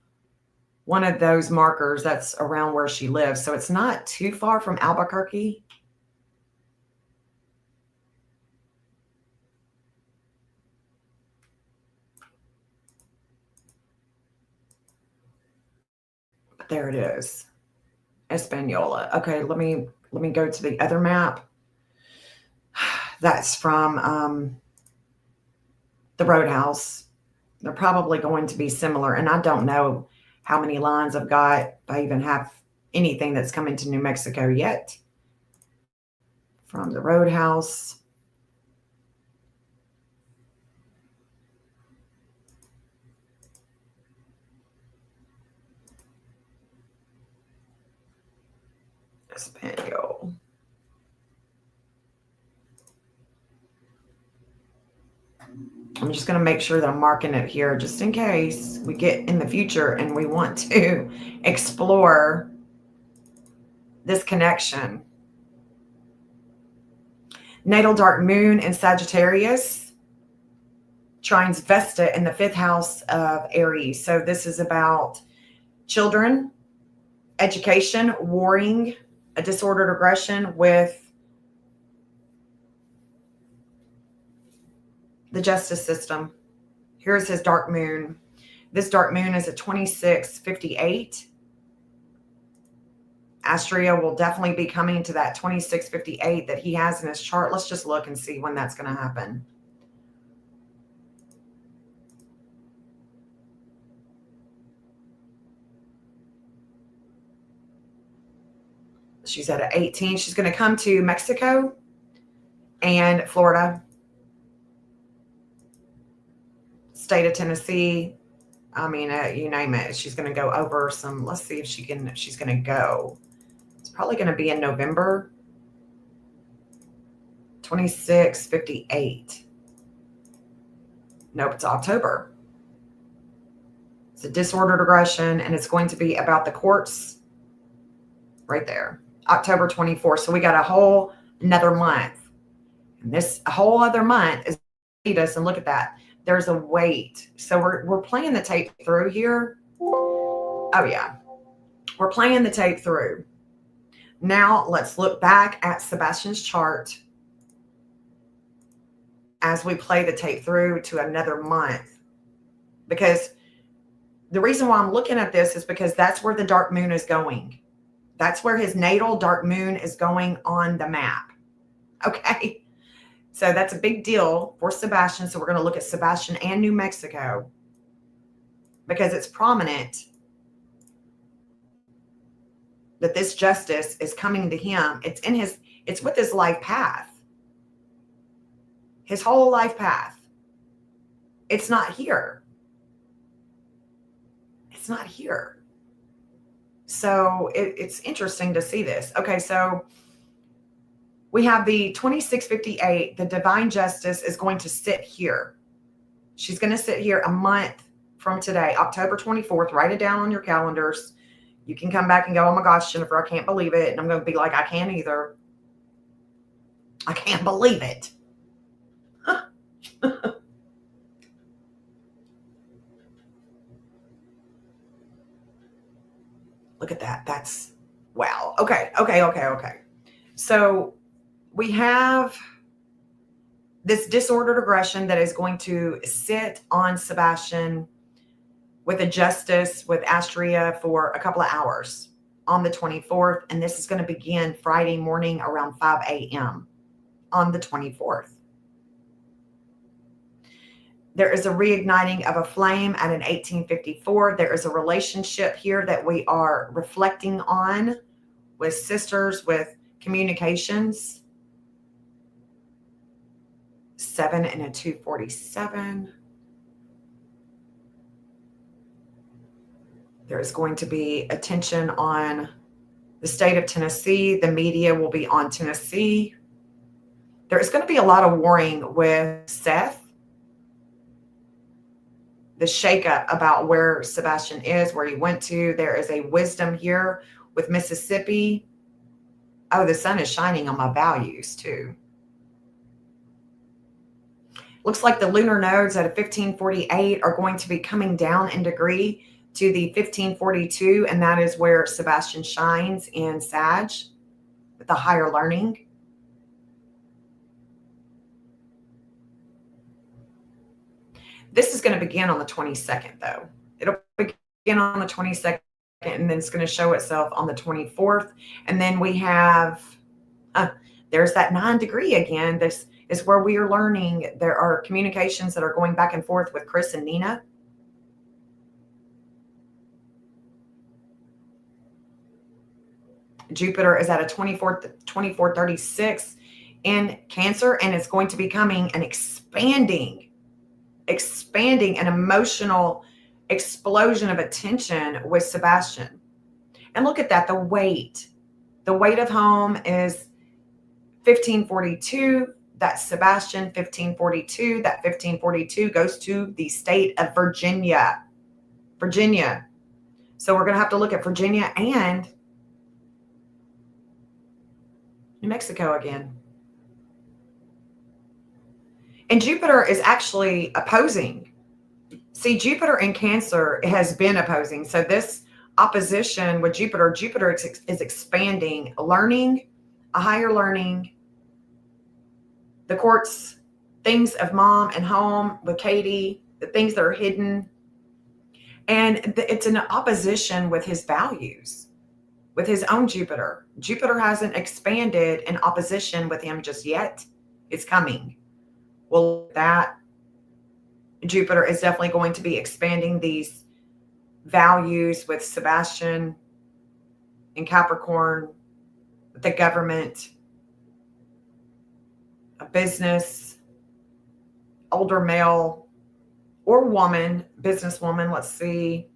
One of those markers that's around where she lives. So it's not too far from Albuquerque. But there it is. Espanola. Okay, let me go to the other map. That's from the Roadhouse. They're probably going to be similar. And I don't know how many lines I've got, if I even have anything that's coming to New Mexico yet. From the Roadhouse. Espanol. I'm just going to make sure that I'm marking it here just in case we get in the future and we want to explore this connection. Natal dark moon in Sagittarius. trines Vesta in the 5th house of Aries. So this is about children, education, warring, a disordered aggression with the justice system. Here's his dark moon. This dark moon is at 2658. Astria will definitely be coming to that 2658 that he has in his chart. Let's just look and see when that's going to happen. She's at 18. She's going to come to Mexico and Florida, state of Tennessee. I mean, you name it. She's going to go over some. Let's see if she can. She's going to go. It's probably going to be in November. 2658. Nope, it's October. It's a disordered aggression, and it's going to be about the courts right there. October 24th. So we got a whole another month. And this whole other month is lead us, and look at that. There's a weight. So we're playing the tape through here. Oh yeah. We're playing the tape through. Now let's look back at Sebastian's chart as we play the tape through to another month. Because the reason why I'm looking at this is because that's where the dark moon is going. That's where his natal dark moon is going on the map. Okay. So that's a big deal for Sebastian. So we're going to look at Sebastian and New Mexico because it's prominent that this justice is coming to him. It's with his life path. His whole life path. It's not here. It's not here. So it's interesting to see this. Okay, so we have the 2658. The divine justice is going to sit here. She's going to sit here a month from today, October 24th. Write it down on your calendars. You can come back and go, oh my gosh, Jennifer, I can't believe it. And I'm going to be like, I can't either. I can't believe it. Look at that. That's wow. Okay. So we have this disordered aggression that is going to sit on Sebastian with a justice with Astria for a couple of hours on the 24th. And this is going to begin Friday morning around 5 a.m. on the 24th. There is a reigniting of a flame at an 1854. There is a relationship here that we are reflecting on with sisters, with communications. 7 and a 247. There is going to be attention on the state of Tennessee. The media will be on Tennessee. There is going to be a lot of warring with Seth. The shakeup about where Sebastian is, where he went to. There is a wisdom here with Mississippi. Oh, the sun is shining on my values too. Looks like the lunar nodes at a 1548 are going to be coming down in degree to the 1542, and that is where Sebastian shines in Sag with the higher learning. This is going to begin on the 22nd, though. It'll begin on the 22nd, and then it's going to show itself on the 24th. And then we have, there's that 9 degree again. This is where we are learning. There are communications that are going back and forth with Chris and Nina. Jupiter is at a 2436 in Cancer, and it's going to be coming and expanding an emotional explosion of attention with Sebastian. And look at that, the weight of home is 1542. That's Sebastian, 1542. That 1542 goes to the state of Virginia. So we're going to have to look at Virginia and New Mexico again. And Jupiter is actually opposing. See, Jupiter in Cancer has been opposing. So this opposition with Jupiter, Jupiter is expanding, learning, a higher learning, the courts, things of mom and home with Katie, the things that are hidden. And it's an opposition with his values, with his own Jupiter. Jupiter hasn't expanded in opposition with him just yet. It's coming. Well, that Jupiter is definitely going to be expanding these values with Sebastian in Capricorn, with the government, a business, older male or woman, businesswoman. Let's see.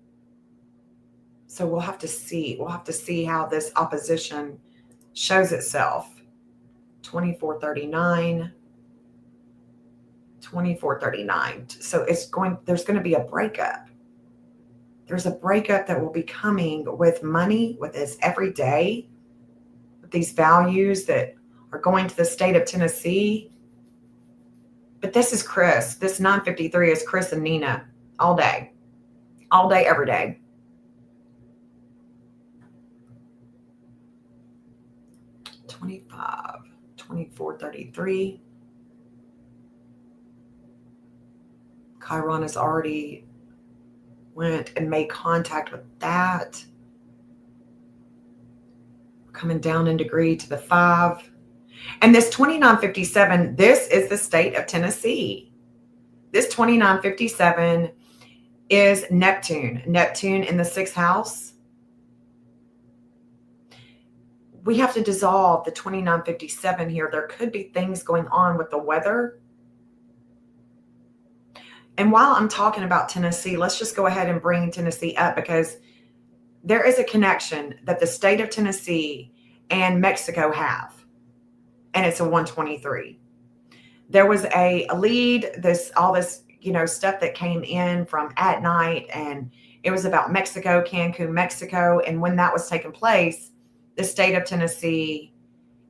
So we'll have to see. We'll have to see how this opposition shows itself. 2439. 2439. So there's going to be a breakup. There's a breakup that will be coming with money, with this every day, with these values that are going to the state of Tennessee. But this is Chris. This 953 is Chris and Nina all day, every day. $25, 2433. Chiron has already went and made contact with that. Coming down in degree to the 5. And this 2957, this is the state of Tennessee. This 2957 is Neptune. Neptune in the 6th house. We have to dissolve the 2957 here. There could be things going on with the weather. And while I'm talking about Tennessee, let's just go ahead and bring Tennessee up, because there is a connection that the state of Tennessee and Mexico have. And it's a 123. There was a lead, all this, stuff that came in from at night, and it was about Mexico, Cancun, Mexico. And when that was taking place, the state of Tennessee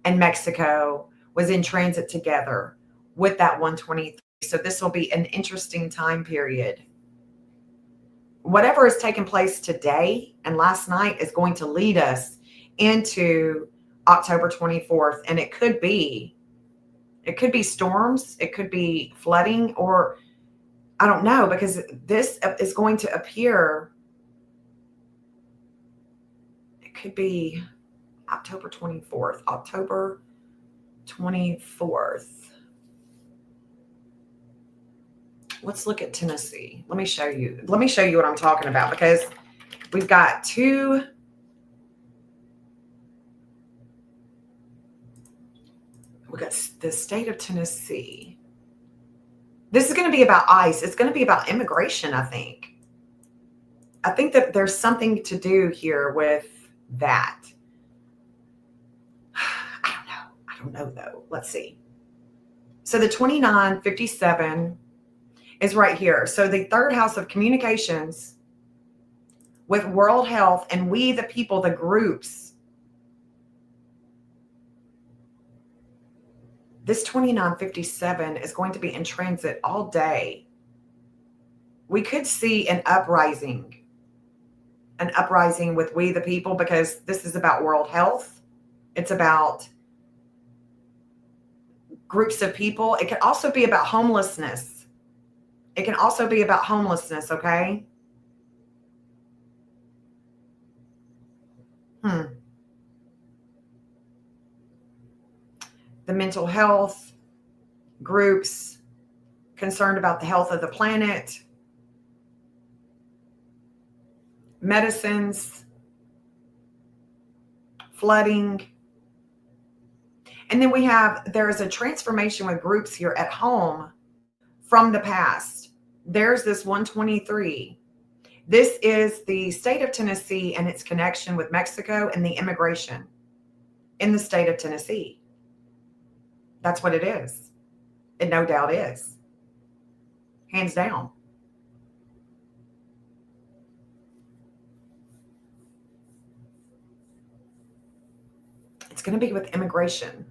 and Mexico was in transit together with that 123. So this will be an interesting time period. Whatever is taking place today and last night is going to lead us into October 24th. And it could be storms, it could be flooding, or I don't know, because this is going to appear. It could be October 24th, October 24th. Let's look at Tennessee. Let me show you what I'm talking about, because we've got two. We got the state of Tennessee. This is going to be about ICE. It's going to be about immigration, I think. I think that there's something to do here with that. I don't know though. Let's see. So the 2957 is right here. So the 3rd house of communications with world health and we the people, the groups. This 2957 is going to be in transit all day. We could see an uprising with we the people, because this is about world health. It's about groups of people. It can also be about homelessness. Okay? The mental health groups concerned about the health of the planet, medicines, flooding. And then there is a transformation with groups here at home from the past. There's this 123. This is the state of Tennessee and its connection with Mexico and the immigration in the state of Tennessee. That's what it is. It no doubt is. Hands down. It's going to be with immigration.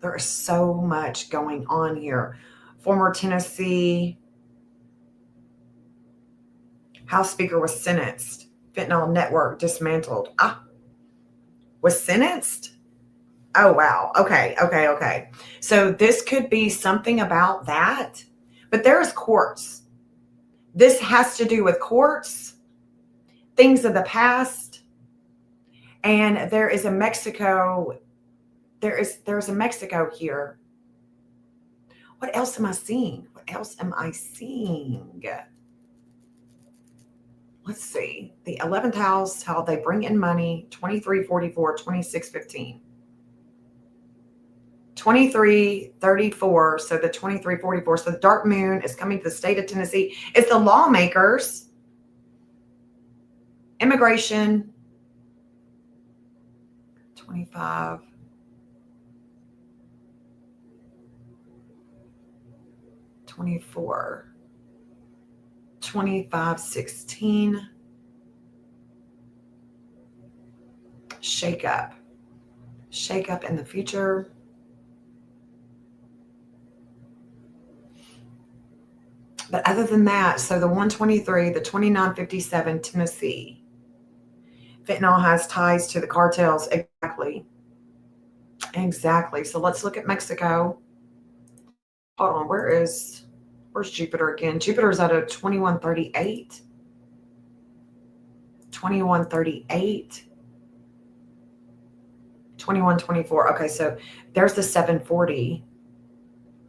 There is so much going on here. Former Tennessee House Speaker was sentenced. Fentanyl network dismantled. Was sentenced? Oh, wow. Okay. So this could be something about that. But there's courts. This has to do with courts, things of the past. And there is a Mexico. There's a Mexico here. What else am I seeing? Let's see. The 11th house, how they bring in money, 2344, 2615. 2334, so the 2344. So the dark moon is coming to the state of Tennessee. It's the lawmakers, immigration, 25. 24. 2516. Shake up in the future. But other than that, so the 123, the 2957 Tennessee. Fentanyl has ties to the cartels. Exactly. So let's look at Mexico. Hold on. Where's Jupiter again? Jupiter's at a 2138. 2138. 2124. Okay, so there's the 740.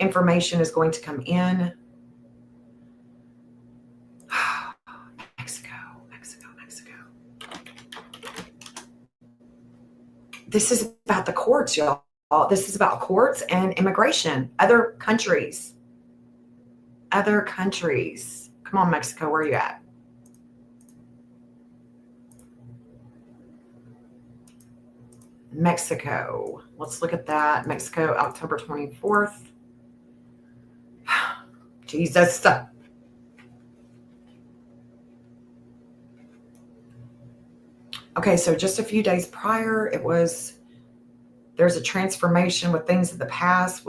Information is going to come in. Mexico. This is about the courts, y'all. This is about courts and immigration. Other countries. Come on, Mexico, where are you at? Mexico. Let's look at that. Mexico, October 24th. Jesus. Okay, so just a few days prior, there's a transformation with things of the past,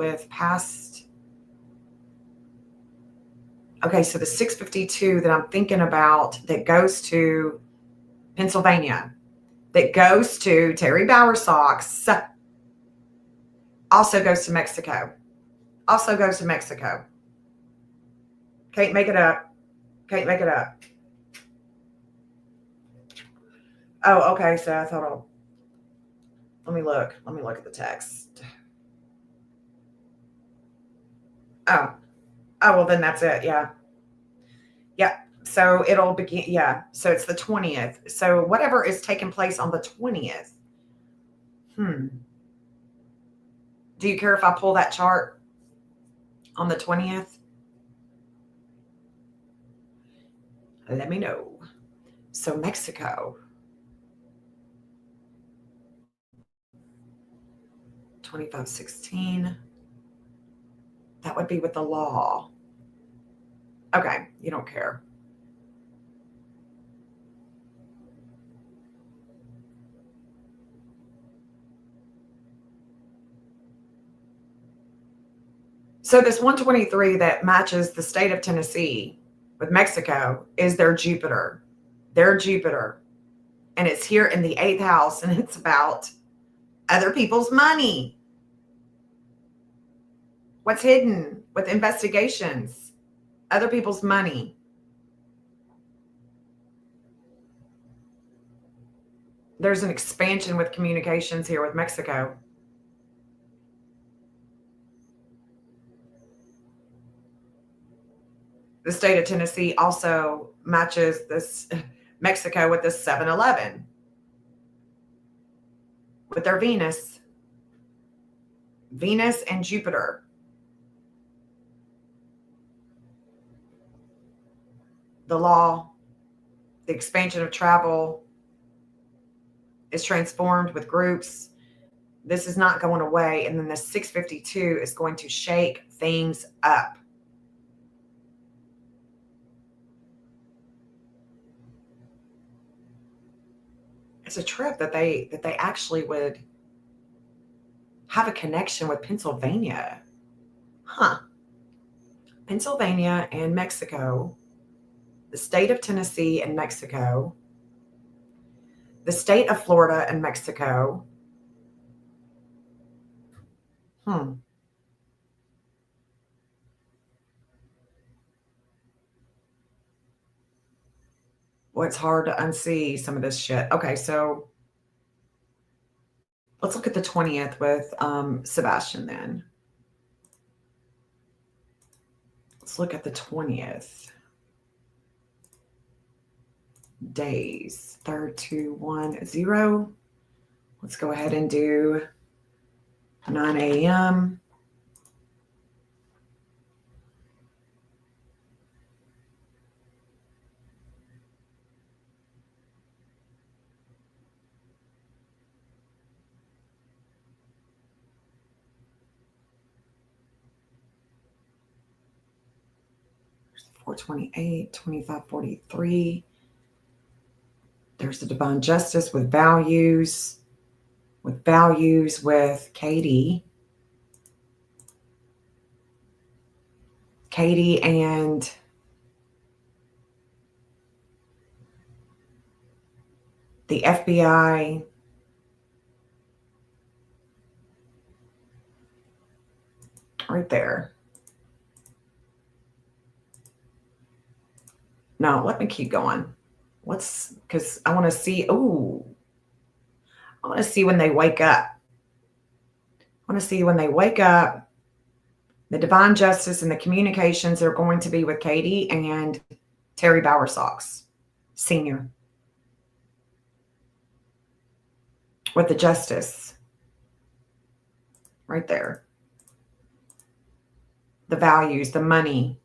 Okay, so the 652 that I'm thinking about that goes to Pennsylvania, that goes to Terry Bowersox, also goes to Mexico. Can't make it up. Oh, okay. So I thought let me look at the text. Oh, well, then that's it. Yeah. So it'll begin. Yeah. So it's the 20th. So whatever is taking place on the 20th. Do you care if I pull that chart on the 20th? Let me know. So Mexico. 2516. That would be with the law. Okay, you don't care. So this 123 that matches the state of Tennessee with Mexico is their Jupiter. And it's here in the 8th house, and it's about other people's money. What's hidden with investigations? Other people's money. There's an expansion with communications here with Mexico. The state of Tennessee also matches this Mexico with this 7-Eleven. With their Venus and Jupiter. The law, the expansion of travel is transformed with groups. This is not going away. And then the 652 is going to shake things up. It's a trip that they actually would have a connection with Pennsylvania. Huh. Pennsylvania and Mexico, the state of Tennessee and Mexico, the state of Florida and Mexico. Well, it's hard to unsee some of this shit. Okay, so let's look at the 20th with Sebastian then. Let's look at the 20th. Days. 3, 2, 1, 0. Let's go ahead and do 9 a.m. There's 428, 2543. There's the divine justice with values with Katie. Katie and the FBI. Right there. No, let me keep going. Because I want to see, I want to see when they wake up. I want to see when they wake up, the divine justice and the communications are going to be with Katie and Terry Bowersox, Sr. With the justice. Right there. The values, the money.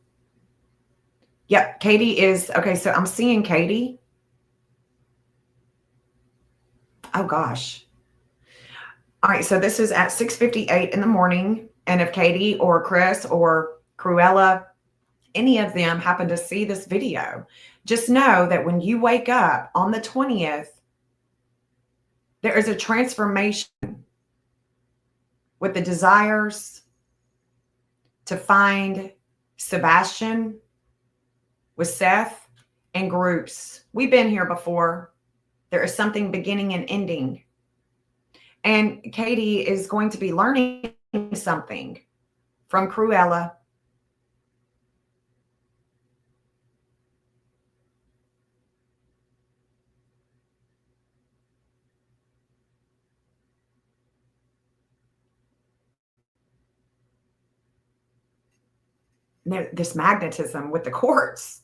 Yep, Katie is, okay, so I'm seeing Katie. Oh, gosh. All right, so this is at 6:58 in the morning. And if Katie or Chris or Cruella, any of them happen to see this video, just know that when you wake up on the 20th, there is a transformation with the desires to find Sebastian with Seth and groups. We've been here before. There is something beginning and ending. And Katie is going to be learning something from Cruella. This magnetism with the courts.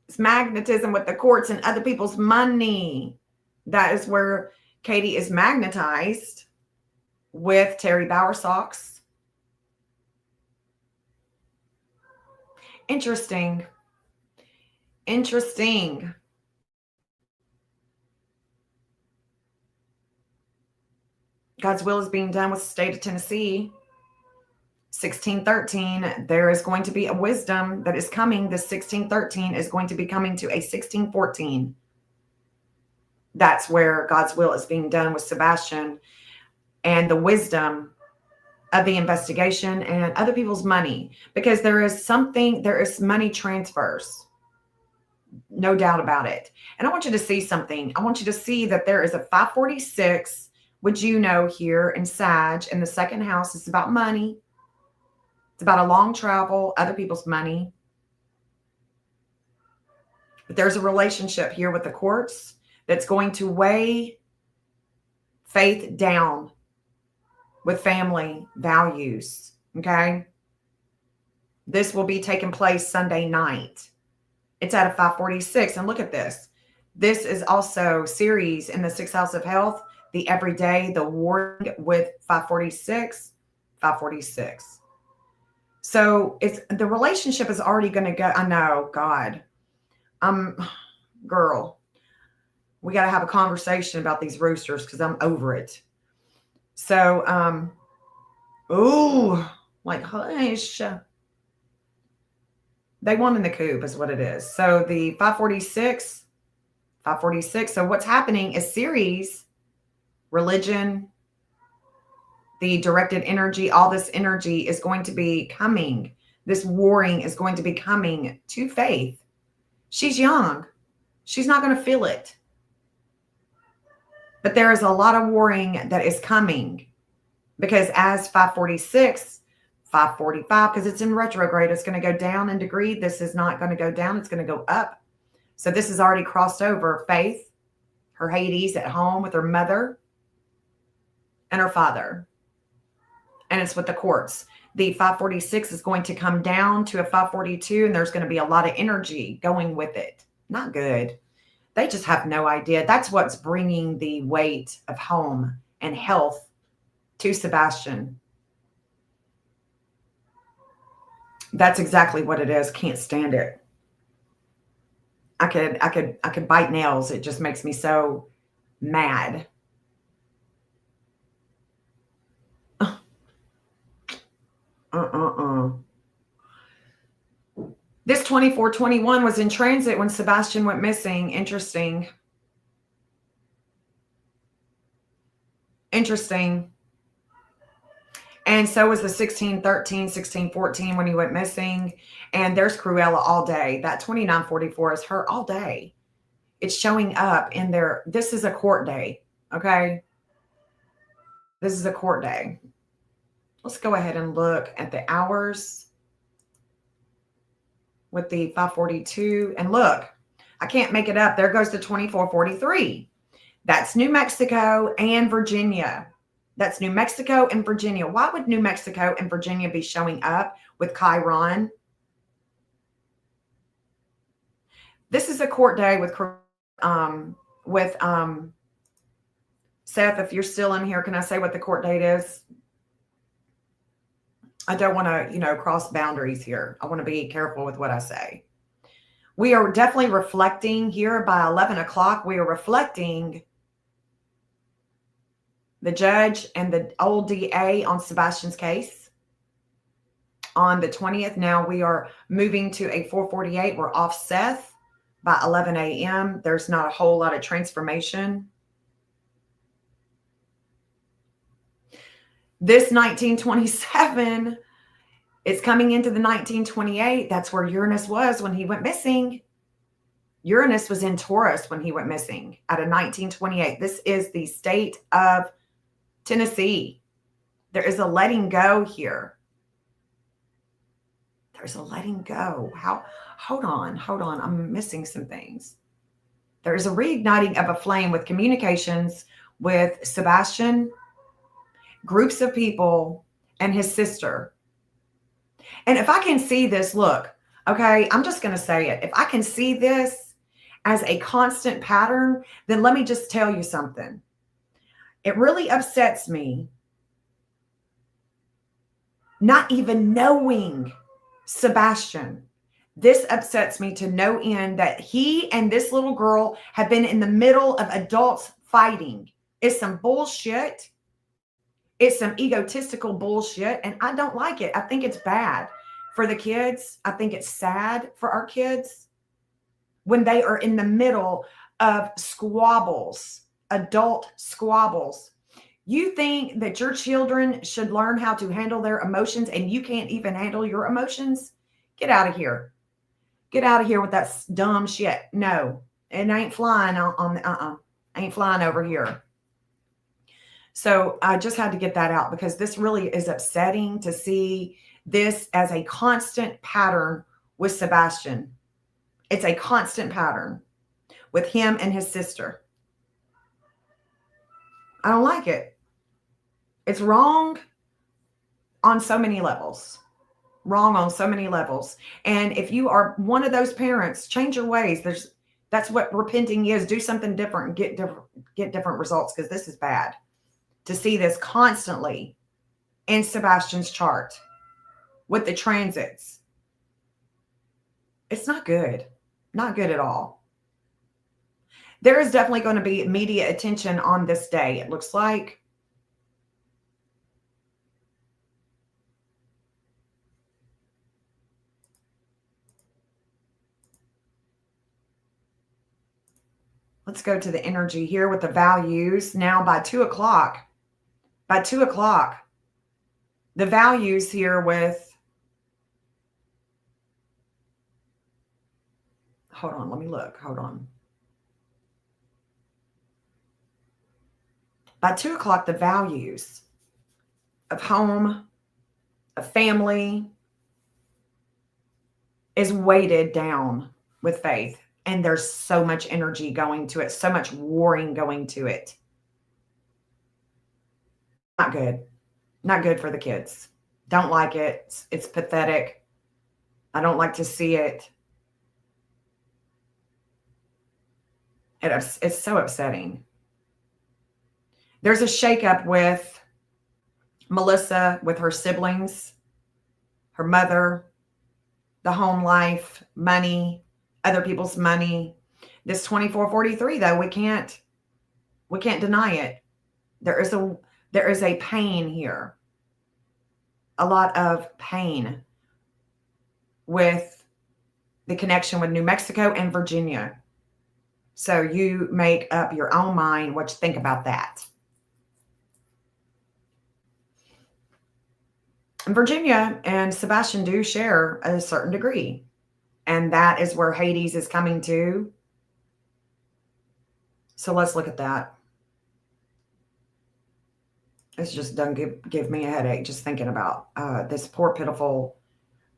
This magnetism with the courts and other people's money. That is where Katie is magnetized with Terry Bowersox. Interesting. Interesting. God's will is being done with the state of Tennessee. 1613, there is going to be a wisdom that is coming. This 1613 is going to be coming to a 1614. That's where God's will is being done with Sebastian and the wisdom of the investigation and other people's money, because there is money transfers. No doubt about it. And I want you to see something. I want you to see that there is a 546, which here in Sag, in the second house. It's about money. It's about a long travel, other people's money. But there's a relationship here with the courts that's going to weigh faith down with family values. Okay. This will be taking place Sunday night. It's at a 546. And look at this. This is also series in the 6th house of health, the everyday, the warring with 546, 546. So the relationship is already going to go. I know, God. Girl, we got to have a conversation about these roosters because I'm over it. So, hush. They won in the coop is what it is. So the 546. So what's happening is series, religion, the directed energy, all this energy is going to be coming. This warring is going to be coming to Faith. She's young. She's not going to feel it. But there is a lot of warring that is coming, because as 546, 545, because it's in retrograde, it's going to go down in degree. This is not going to go down. It's going to go up. So this has already crossed over Faith, her Hades at home with her mother and her father. And it's with the courts. The 546 is going to come down to a 542, and there's going to be a lot of energy going with it. Not good. They just have no idea. That's what's bringing the weight of home and health to Sebastian. That's exactly what it is. Can't stand it. I could bite nails. It just makes me so mad. This 2421 was in transit when Sebastian went missing. Interesting. And so was the 1613, 1614 when he went missing. And there's Cruella all day. That 2944 is her all day. It's showing up in there. This is a court day. Okay. This is a court day. Let's go ahead and look at the hours with the 542. And look, I can't make it up. There goes the 2443. That's New Mexico and Virginia. That's New Mexico and Virginia. Why would New Mexico and Virginia be showing up with Chiron? This is a court day with Seth. If you're still in here, can I say what the court date is? I don't want to, cross boundaries here. I want to be careful with what I say. We are definitely reflecting here by 11 o'clock. We are reflecting the judge and the old DA on Sebastian's case on the 20th. Now we are moving to a 448. We're off Seth by 11 a.m. There's not a whole lot of transformation. This 1927 is coming into the 1928. That's where Uranus was when he went missing. Uranus was in Taurus when he went missing at a 1928. This is the state of Tennessee. There is a letting go here. There's a letting go. Hold on. I'm missing some things. There is a reigniting of a flame with communications with Sebastian, groups of people, and his sister. And if I can see this, look, okay, I'm just going to say it. If I can see this as a constant pattern, then let me just tell you something. It really upsets me not even knowing Sebastian. This upsets me to no end that he and this little girl have been in the middle of adults fighting. It's some bullshit. It's some egotistical bullshit, and I don't like it. I think it's bad for the kids. I think it's sad for our kids when they are in the middle of squabbles, adult squabbles. You think that your children should learn how to handle their emotions, and you can't even handle your emotions? Get out of here. Get out of here with that dumb shit. No, it ain't flying ain't flying over here. So I just had to get that out because this really is upsetting to see this as a constant pattern with Sebastian. It's a constant pattern with him and his sister. I don't like it. It's wrong on so many levels. Wrong on so many levels. And if you are one of those parents, change your ways. That's what repenting is. Do something different and get different results, because this is bad. To see this constantly in Sebastian's chart with the transits. It's not good. Not good at all. There is definitely going to be media attention on this day, it looks like. Let's go to the energy here with the values. Now by 2 o'clock. By 2 o'clock, The values here with, hold on, let me look. Hold on. By 2 o'clock, the values of home, of family, is weighted down with faith. And there's so much energy going to it, so much warring going to it. Not good. Not good for the kids. Don't like it. It's pathetic. I don't like to see it. It's so upsetting. There's a shakeup with Melissa, with her siblings, her mother, the home life, money, other people's money. This 2443, though, we can't deny it. There is a pain here. A lot of pain with the connection with New Mexico and Virginia. So you make up your own mind what you think about that. Virginia and Sebastian do share a certain degree. And that is where Hades is coming to. So let's look at that. It's just done give me a headache just thinking about this poor, pitiful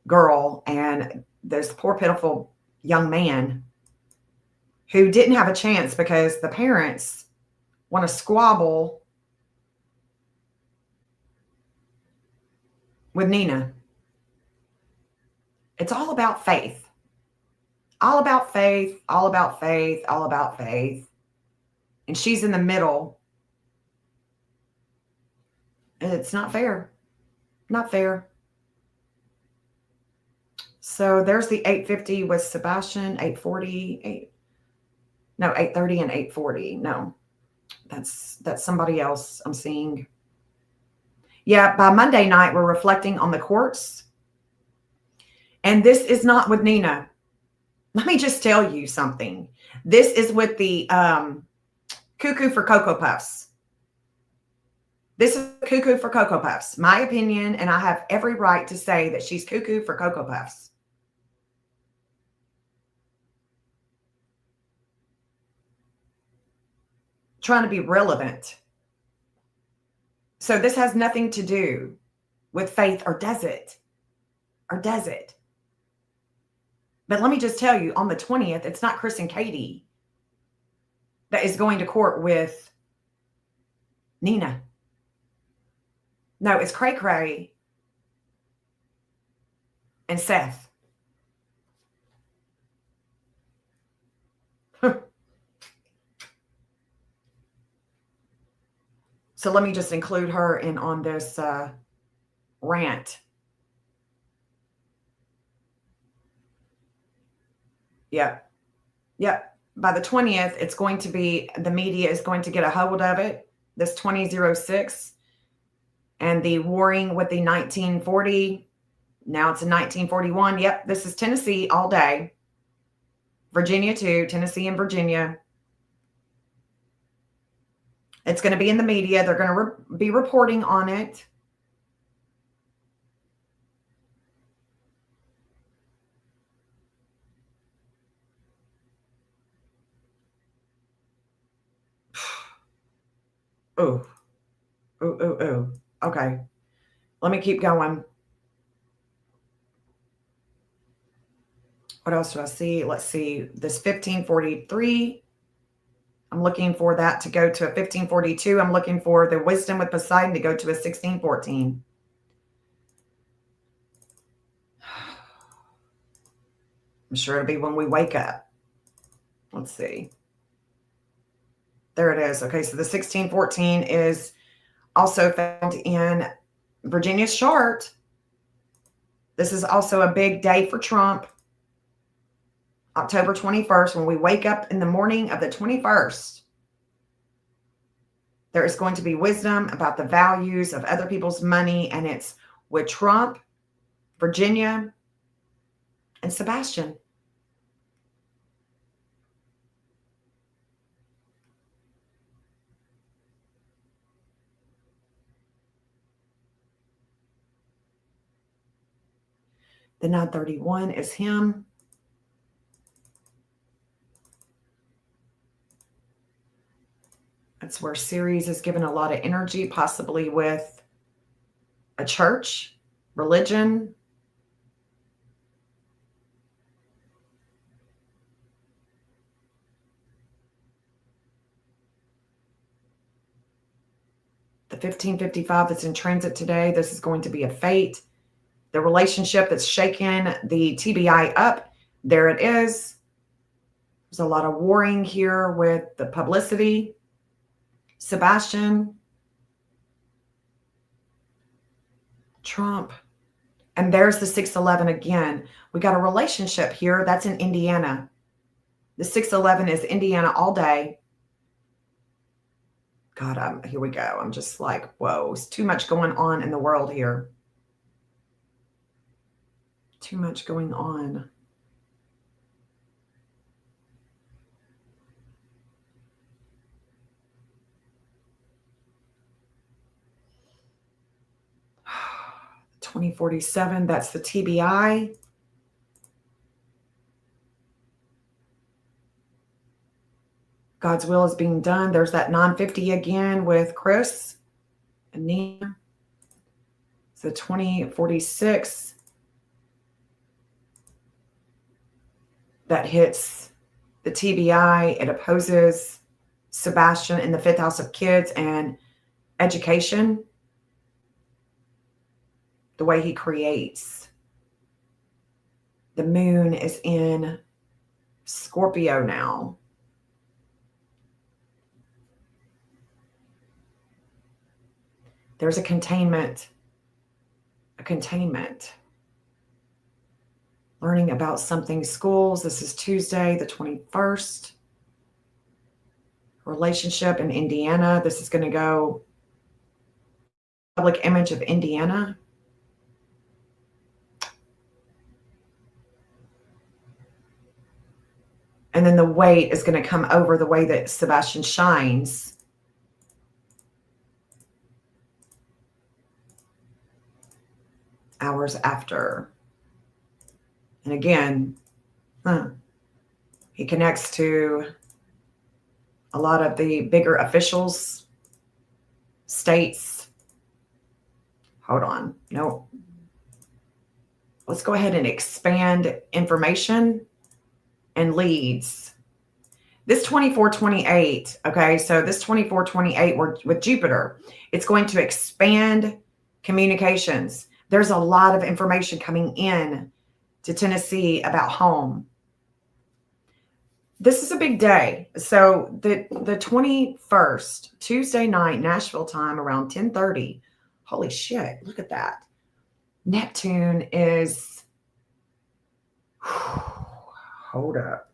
girl and this poor, pitiful young man who didn't have a chance because the parents want to squabble with Nina. It's all about faith. All about faith, all about faith, all about faith. And she's in the middle. And it's not fair. Not fair. So there's the 850 with Sebastian, 840, 830 and 840. No, that's somebody else I'm seeing. Yeah, by Monday night, we're reflecting on the courts. And this is not with Nina. Let me just tell you something. This is with the cuckoo for Cocoa Puffs. This is cuckoo for Cocoa Puffs. My opinion, and I have every right to say that she's cuckoo for Cocoa Puffs. Trying to be relevant. So this has nothing to do with faith, or does it? Or does it? But let me just tell you, on the 20th, it's not Chris and Katie that is going to court with Nina. No, it's Cray Cray and Seth. So let me just include her in on this rant. Yep. Yep. By the 20th, it's going to be, the media is going to get a hold of it, this 2006, and the warring with the 1940. Now it's in 1941. Yep, this is Tennessee all day. Virginia too, Tennessee and Virginia. It's going to be in the media. They're going to be reporting on it. Ooh. Ooh, ooh, ooh. Okay. Let me keep going. What else do I see? Let's see. This 1543. I'm looking for that to go to a 1542. I'm looking for the wisdom with Poseidon to go to a 1614. I'm sure it'll be when we wake up. Let's see. There it is. Okay, so the 1614 is also found in Virginia's chart. This is also a big day for Trump. October 21st, when we wake up in the morning of the 21st, there is going to be wisdom about the values of other people's money, and it's with Trump, Virginia, and Sebastian. The 931 is him. That's where Ceres is given a lot of energy, possibly with a church, religion. The 1555 that's in transit today, this is going to be a fate. The relationship that's shaken the TBI up, there it is. There's a lot of warring here with the publicity. Sebastian, Trump, and there's the 611 again. We got a relationship here. That's in Indiana. The 611 is Indiana all day. God, here we go. I'm just like, whoa, it's too much going on in the world here. Too much going on. $2047, that's the TBI. God's will is being done. There's that 950 again with Chris and Nina. So 2046. That hits the TBI. It opposes Sebastian in the 5th house of kids and education. The way he creates. The moon is in Scorpio now. There's a containment. A containment. Learning about something schools. This is Tuesday, the 21st. Relationship in Indiana. This is going to go public image of Indiana. And then the weight is going to come over the way that Sebastian shines. Hours after. And again, he connects to a lot of the bigger officials, states. Hold on. No. Let's go ahead and expand information and leads. This 2428, okay, so this 2428 with Jupiter, it's going to expand communications. There's a lot of information coming in to Tennessee about home. This is a big day. So the 21st, Tuesday night, Nashville time, around 10:30. Holy shit, look at that. Neptune is, hold up.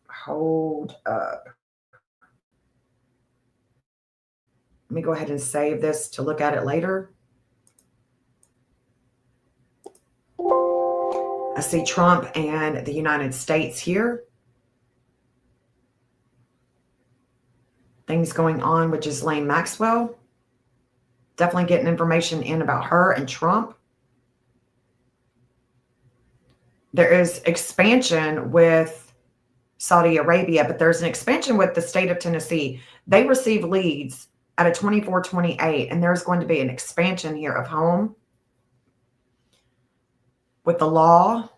Let me go ahead and save this to look at it later. I see Trump and the United States here. Things going on with Ghislaine Maxwell. Definitely getting information in about her and Trump. There is expansion with Saudi Arabia, but there's an expansion with the state of Tennessee. They receive leads at a 2428, and there's going to be an expansion here of home. With the law.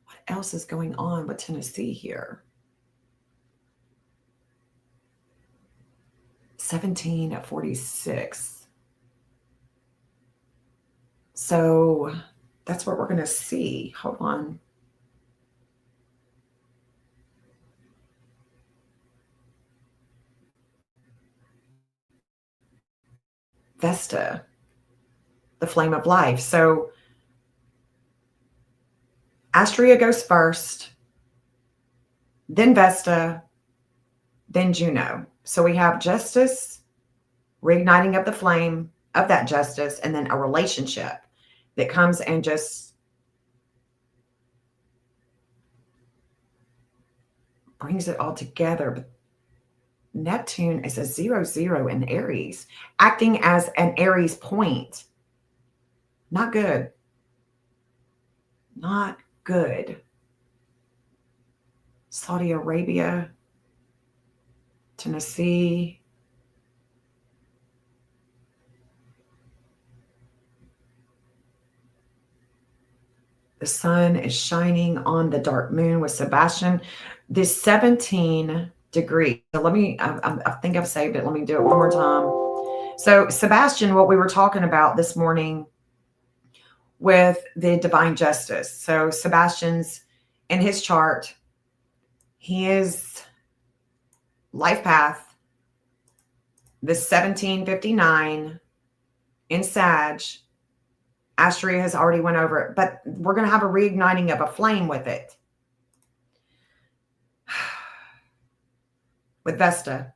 What else is going on with Tennessee here? 1746. So that's what we're going to see. Hold on. Vesta, the flame of life. So Astrea goes first, then Vesta, then Juno. So we have justice, reigniting of the flame of that justice, and then a relationship that comes and just brings it all together. But Neptune is a 0-0 in Aries, acting as an Aries point. Not good. Not good. Saudi Arabia, Tennessee. The sun is shining on the dark moon with Sebastian. This 17 degrees. So let me, I think I've saved it. Let me do it one more time. So Sebastian, what we were talking about this morning with the divine justice. So Sebastian's in his chart, his life path, the 1759 in Sag. Astria has already went over it, but we're going to have a reigniting of a flame with it. With Vesta.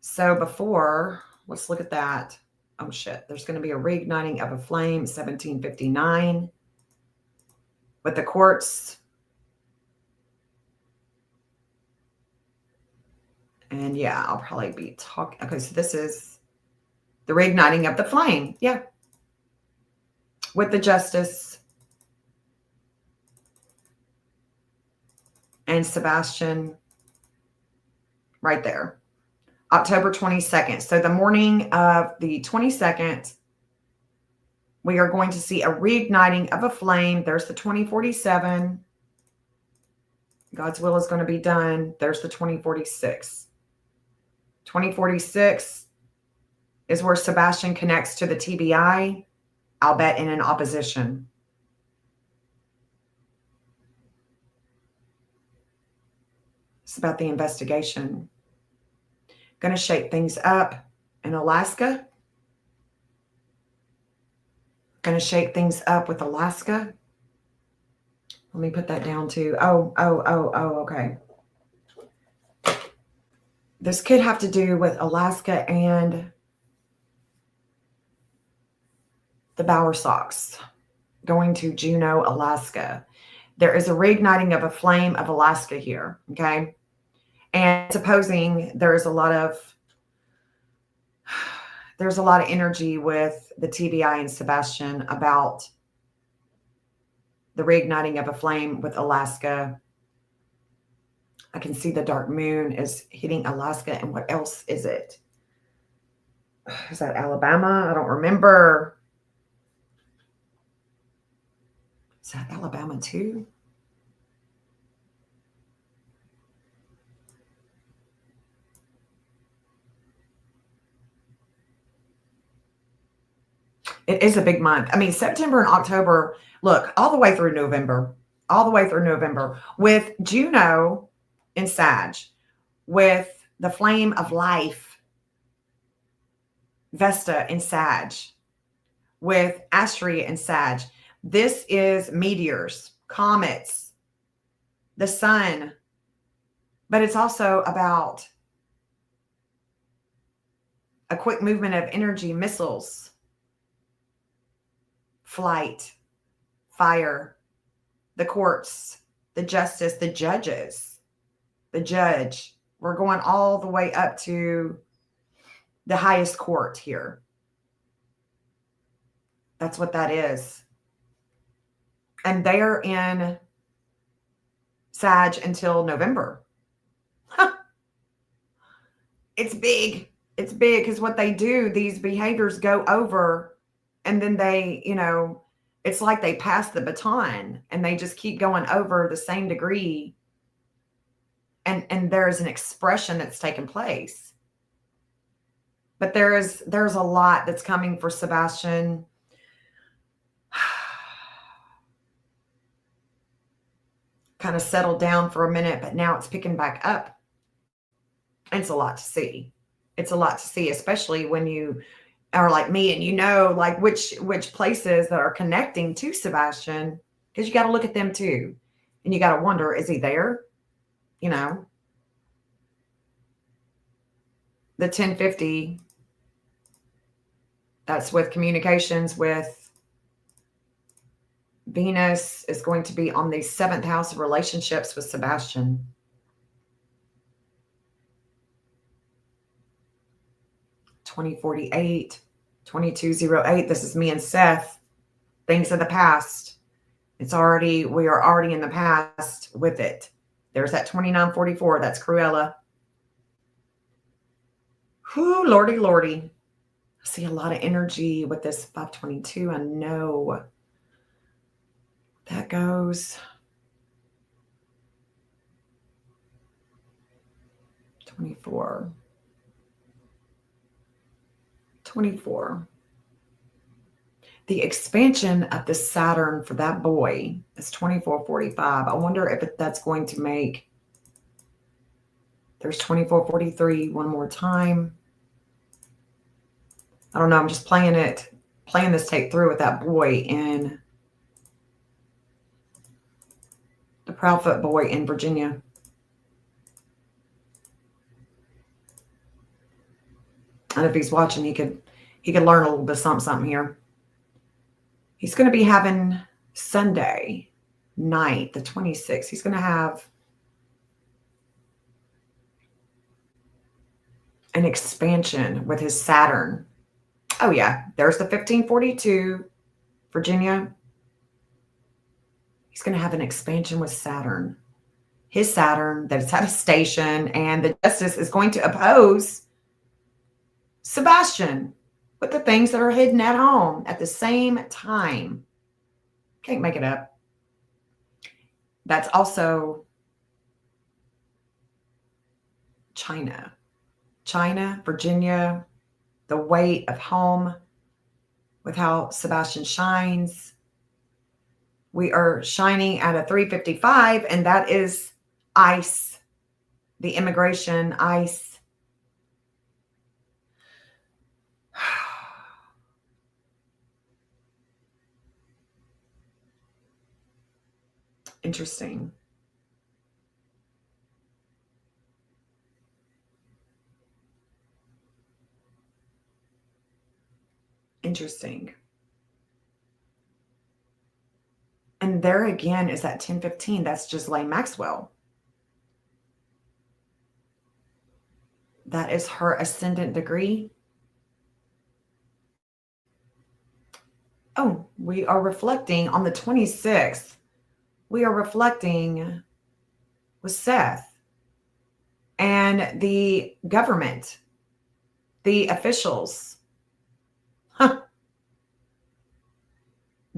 So before, let's look at that. Oh shit, there's going to be a reigniting of a flame, 1759. With the quartz. And yeah, I'll probably be talking. Okay, so this is the reigniting of the flame. Yeah. With the justice. And Sebastian right there. October 22nd. So the morning of the 22nd, we are going to see a reigniting of a flame. There's the 2047. God's will is going to be done. There's the 2046. 2046 is where Sebastian connects to the TBI, I'll bet in an opposition. It's about the investigation. Going to shake things up in Alaska. Going to shake things up with Alaska. Let me put that down too. Okay. This could have to do with Alaska and the Bower Sox going to Juneau, Alaska. There is a reigniting of a flame of Alaska here, okay? And supposing there's a lot of energy with the TBI and Sebastian about the reigniting of a flame with Alaska. I can see the dark moon is hitting Alaska. And what else is it? Is that Alabama? I don't remember. Is that Alabama too? It is a big month. I mean, September and October, look, all the way through November, with Juno in Sag, with the flame of life, Vesta in Sag, with Astria in Sag. This is meteors, comets, the sun, but it's also about a quick movement of energy, missiles, flight, fire, the courts, the justice, the judges, the judge. We're going all the way up to the highest court here. That's what that is. And they're in Sag until November. It's big. It's big because what they do, these behaviors go over and then they, it's like they pass the baton and they just keep going over the same degree. And there's an expression that's taken place. But there's a lot that's coming for Sebastian. Kind of settled down for a minute, but now it's picking back up. It's a lot to see. It's a lot to see, especially when you are like me and like which places that are connecting to Sebastian, because you got to look at them too. And you got to wonder, is he there? The 1050, that's with communications with Venus, is going to be on the 7th house of relationships with Sebastian. 2048, 2208. This is me and Seth. Things of the past. We are already in the past with it. There's that 2944. That's Cruella. Whoo, lordy, lordy. I see a lot of energy with this 522. I know that goes 24. 24. The expansion of the Saturn for that boy is 2445. I wonder if that's going to make. There's 2443 one more time. I don't know. I'm just playing this tape through with that boy in the Proudfoot boy in Virginia. And if he's watching, he could learn a little bit something here. He's going to be having Sunday night, the 26th. He's going to have an expansion with his Saturn. Oh, yeah. There's the 1542, Virginia. He's going to have an expansion with Saturn. His Saturn that's at a station, and the Justice is going to oppose Sebastian with the things that are hidden at home at the same time. Can't make it up. That's also China, Virginia, the weight of home with how Sebastian shines. We are shining at a 355, and that is ICE, the immigration ICE. Interesting. Interesting. And there again is that 1015. That's just Ghislaine Maxwell. That is her ascendant degree. Oh, we are reflecting on the 26th. We are reflecting with Seth and the government, the officials, the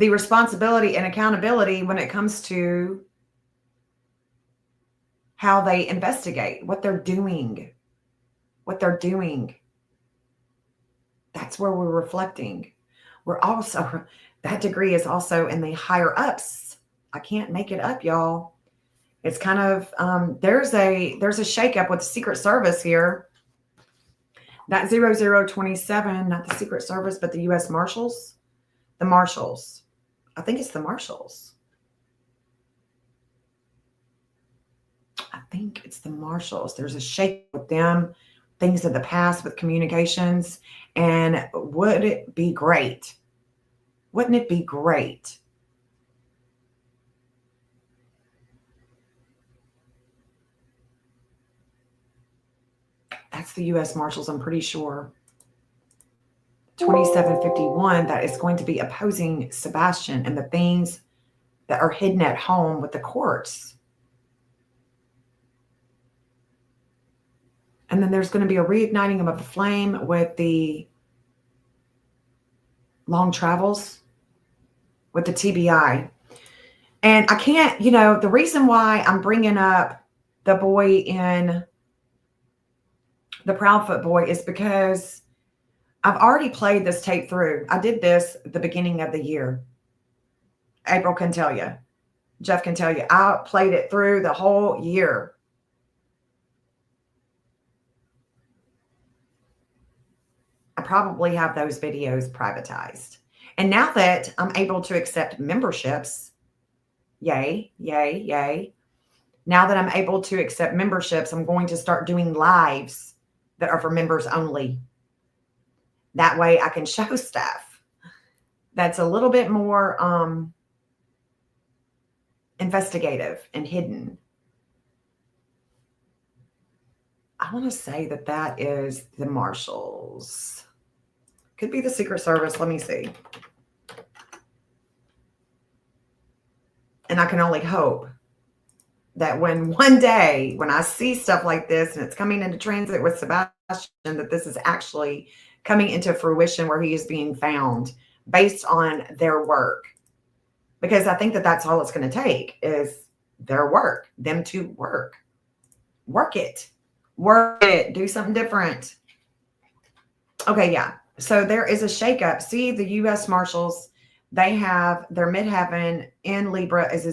responsibility and accountability when it comes to how they investigate, what they're doing. That's where we're reflecting. We're also, that degree is also in the higher ups. I can't make it up, y'all. It's kind of, there's a shakeup with the Secret Service here. That 0027, not the Secret Service, but the U.S. Marshals. The Marshals. I think it's the Marshals. I think it's the Marshals. There's a shake with them, things of the past with communications. And would it be great? Wouldn't it be great? That's the U.S. Marshals, I'm pretty sure. 2751, that is going to be opposing Sebastian and the things that are hidden at home with the courts. And then there's going to be a reigniting of a flame with the long travels with the TBI. And I can't, the reason why I'm bringing up the boy in the Proudfoot boy is because I've already played this tape through. I did this at the beginning of the year. April can tell you. Jeff can tell you. I played it through the whole year. I probably have those videos privatized. And now that I'm able to accept memberships, yay, yay, yay. Now that I'm able to accept memberships, I'm going to start doing lives that are for members only. That way I can show stuff that's a little bit more investigative and hidden. I want to say that is the Marshals. Could be the Secret Service. Let me see. And I can only hope that when one day, when I see stuff like this and it's coming into transit with Sebastian, that this is actually coming into fruition where he is being found based on their work. Because I think that that's all it's going to take is their work, them to work. Work it. Work it. Do something different. Okay, yeah. So there is a shakeup. See, the U.S. Marshals, they have their midheaven in Libra is a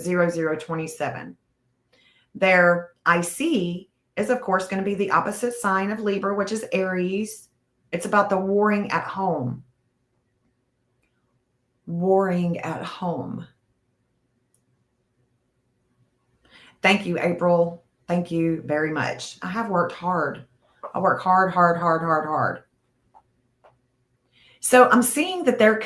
0027. Their IC is, of course, going to be the opposite sign of Libra, which is Aries. It's about the warring at home. Warring at home. Thank you, April. Thank you very much. I have worked hard. I work hard. So I'm seeing that there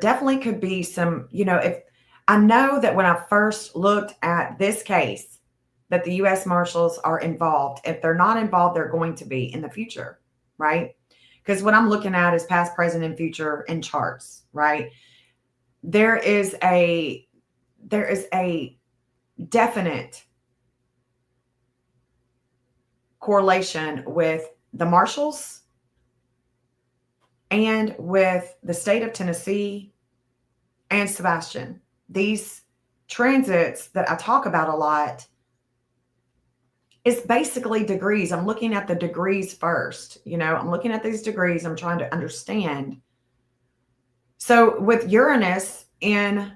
definitely could be some, if I know that when I first looked at this case, that the U.S. Marshals are involved. If they're not involved, they're going to be in the future, right? Because what I'm looking at is past, present, and future in charts, right? There is a definite correlation with the Marshals and with the state of Tennessee and Sebastian. These transits that I talk about a lot is basically degrees. I'm looking at the degrees first. I'm looking at these degrees. I'm trying to understand. So with Uranus in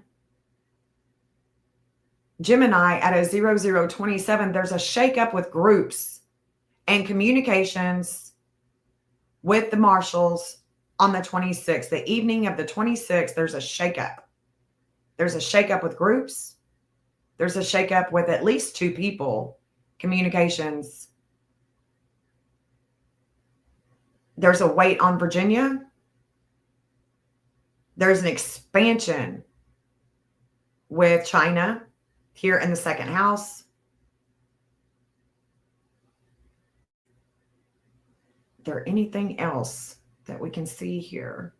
Gemini at a 0027, there's a shakeup with groups and communications with the Marshals on the 26th. The evening of the 26th, there's a shakeup. There's a shakeup with groups. There's a shakeup with at least two people. Communications. There's a weight on Virginia. There's an expansion with China here in the second house. Is there anything else that we can see here?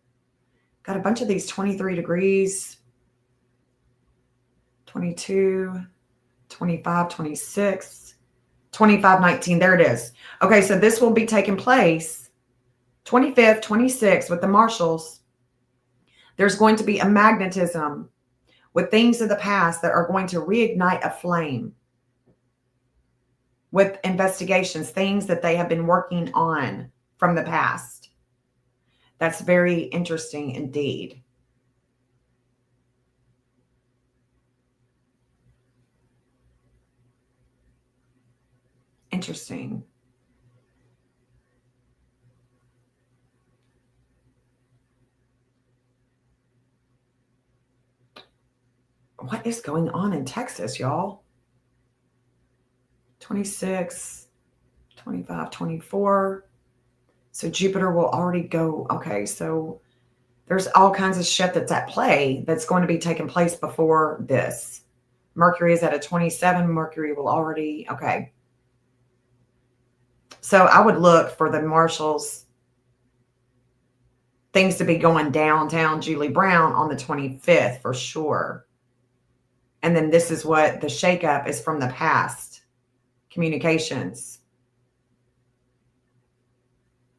Got a bunch of these 23 degrees, 22, 25, 26. 2519, there it is. Okay, so this will be taking place 25th, 26th with the Marshals. There's going to be a magnetism with things of the past that are going to reignite a flame with investigations, things that they have been working on from the past. That's very interesting indeed. Interesting. What is going on in Texas, y'all? 26, 25, 24. So Jupiter will already go. Okay, so there's all kinds of shit that's at play that's going to be taking place before this. Mercury is at a 27. Mercury will already, okay. So I would look for the Marshals, things to be going downtown Julie Brown on the 25th for sure. And then this is what the shakeup is from the past. Communications.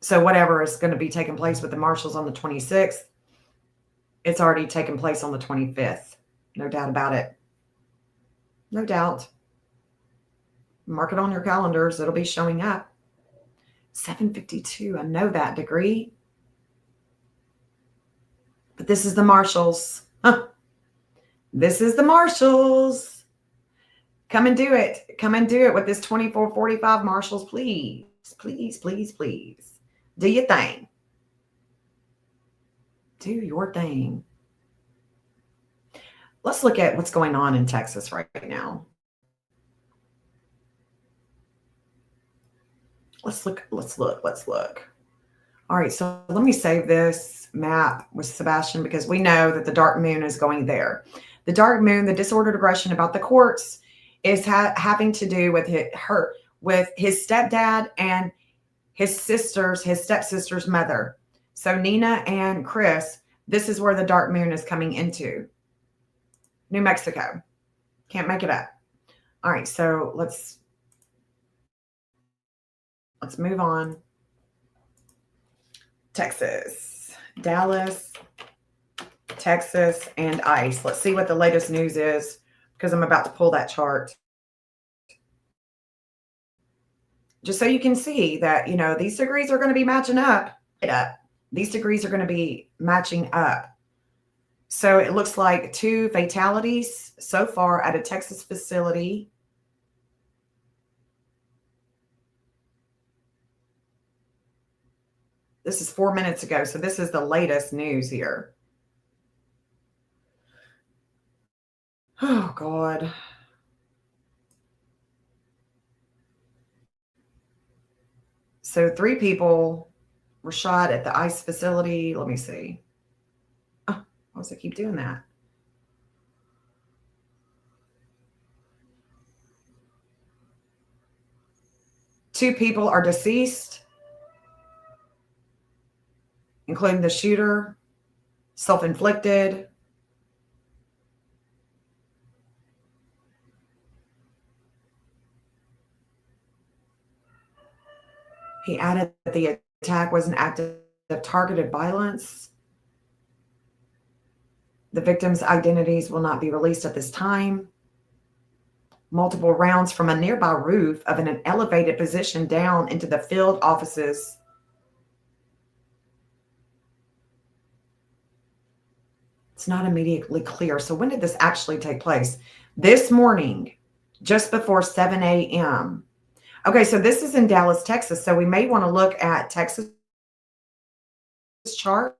So whatever is going to be taking place with the Marshals on the 26th, it's already taken place on the 25th. No doubt about it. No doubt. Mark it on your calendars. It'll be showing up. 752. I know that degree. But this is the Marshals. Huh. This is the Marshals. Come and do it. Come and do it with this 2445 Marshals, please. Please, please, please. Do your thing. Do your thing. Let's look at what's going on in Texas right now. Let's look. All right, so let me save this map with Sebastian because we know that the dark moon is going there. The dark moon, the disordered aggression about the courts is having to do with with his stepdad and his stepsister's mother. So Nina and Chris, this is where the dark moon is coming into. New Mexico. Can't make it up. All right, so let's move on. Texas, Dallas, Texas, and ICE. Let's see what the latest news is because I'm about to pull that chart. Just so you can see that, these degrees are going to be matching up. These degrees are going to be matching up. So it looks like 2 fatalities so far at a Texas facility. This is 4 minutes ago. So this is the latest news here. Oh, God. So 3 people were shot at the ICE facility. Let me see. Oh, why does it keep doing that? Two people are deceased, including the shooter, self-inflicted. He added that the attack was an act of targeted violence. The victims' identities will not be released at this time. Multiple rounds from a nearby roof of an elevated position down into the field offices. It's not immediately clear. So when did this actually take place? This morning, just before 7 a.m. Okay, so this is in Dallas, Texas. So we may want to look at Texas chart,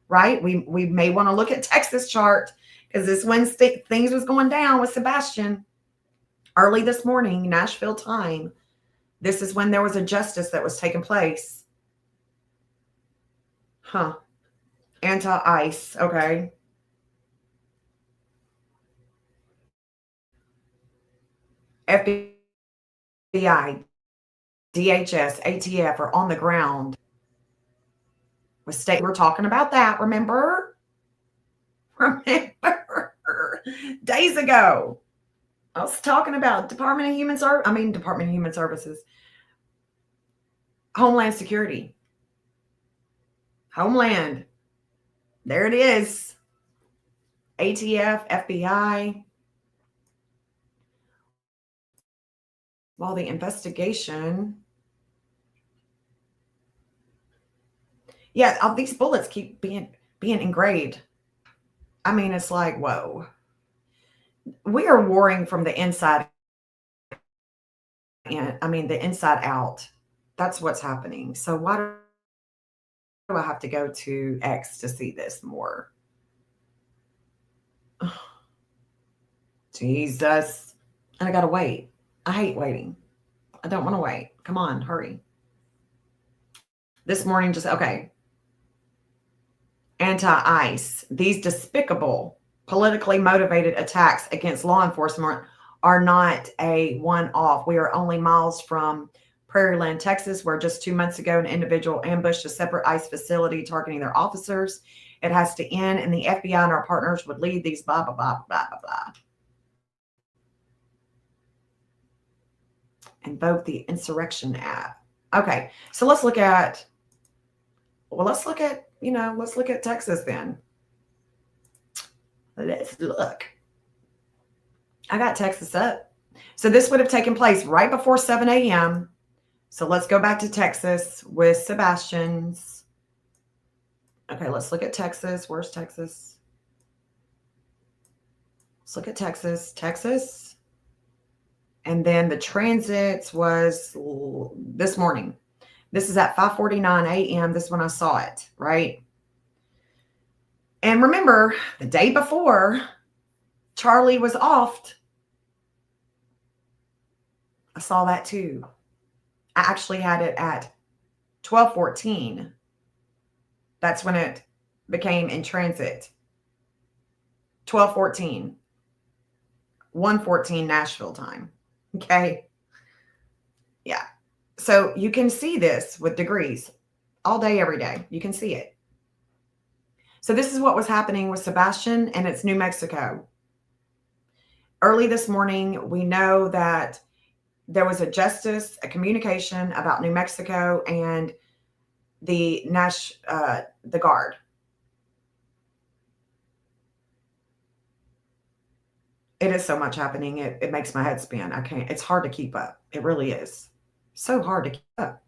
right? We may want to look at Texas chart because this Wednesday things was going down with Sebastian early this morning, Nashville time. This is when there was a justice that was taking place. Anti-ICE, okay. FBI, DHS, ATF are on the ground with state. We're talking about that, remember? Days ago. I was talking about Department of Human Services. Homeland Security. Homeland. There it is. ATF, FBI. While the investigation. Yeah, all these bullets keep being engraved. I mean, it's like, whoa. We are warring from the inside in. I mean, the inside out. That's what's happening. So why do I have to go to X to see this more? Jesus. And I got to wait. I hate waiting. I don't want to wait. Come on, hurry. This morning, okay. Anti-ICE. These despicable, politically motivated attacks against law enforcement are not a one-off. We are only miles from Prairieland, Texas, where just 2 months ago, an individual ambushed a separate ICE facility targeting their officers. It has to end, and the FBI and our partners would lead these blah, blah, blah, blah, blah, blah. Invoke the Insurrection app. Okay, so let's look at Texas then. Let's look. I got Texas up. So this would have taken place right before 7 a.m. So let's go back to Texas with Sebastian's. Okay, let's look at Texas. Where's Texas? Let's look at Texas. Texas. And then the transits was this morning. This is at 5:49 a.m. This is when I saw it, right? And remember, the day before, Charlie was offed. I saw that too. I actually had it at 12:14. That's when it became in transit. 12:14. 1:14 Nashville time. Okay. Yeah. So you can see this with degrees. all day, every day. You can see it. So this is what was happening with Sebastian, and it's New Mexico. Early this morning, we know that there was a communication about New Mexico and the guard. It is so much happening. It makes my head spin. I can't. It's hard to keep up. It really is. So hard to keep up.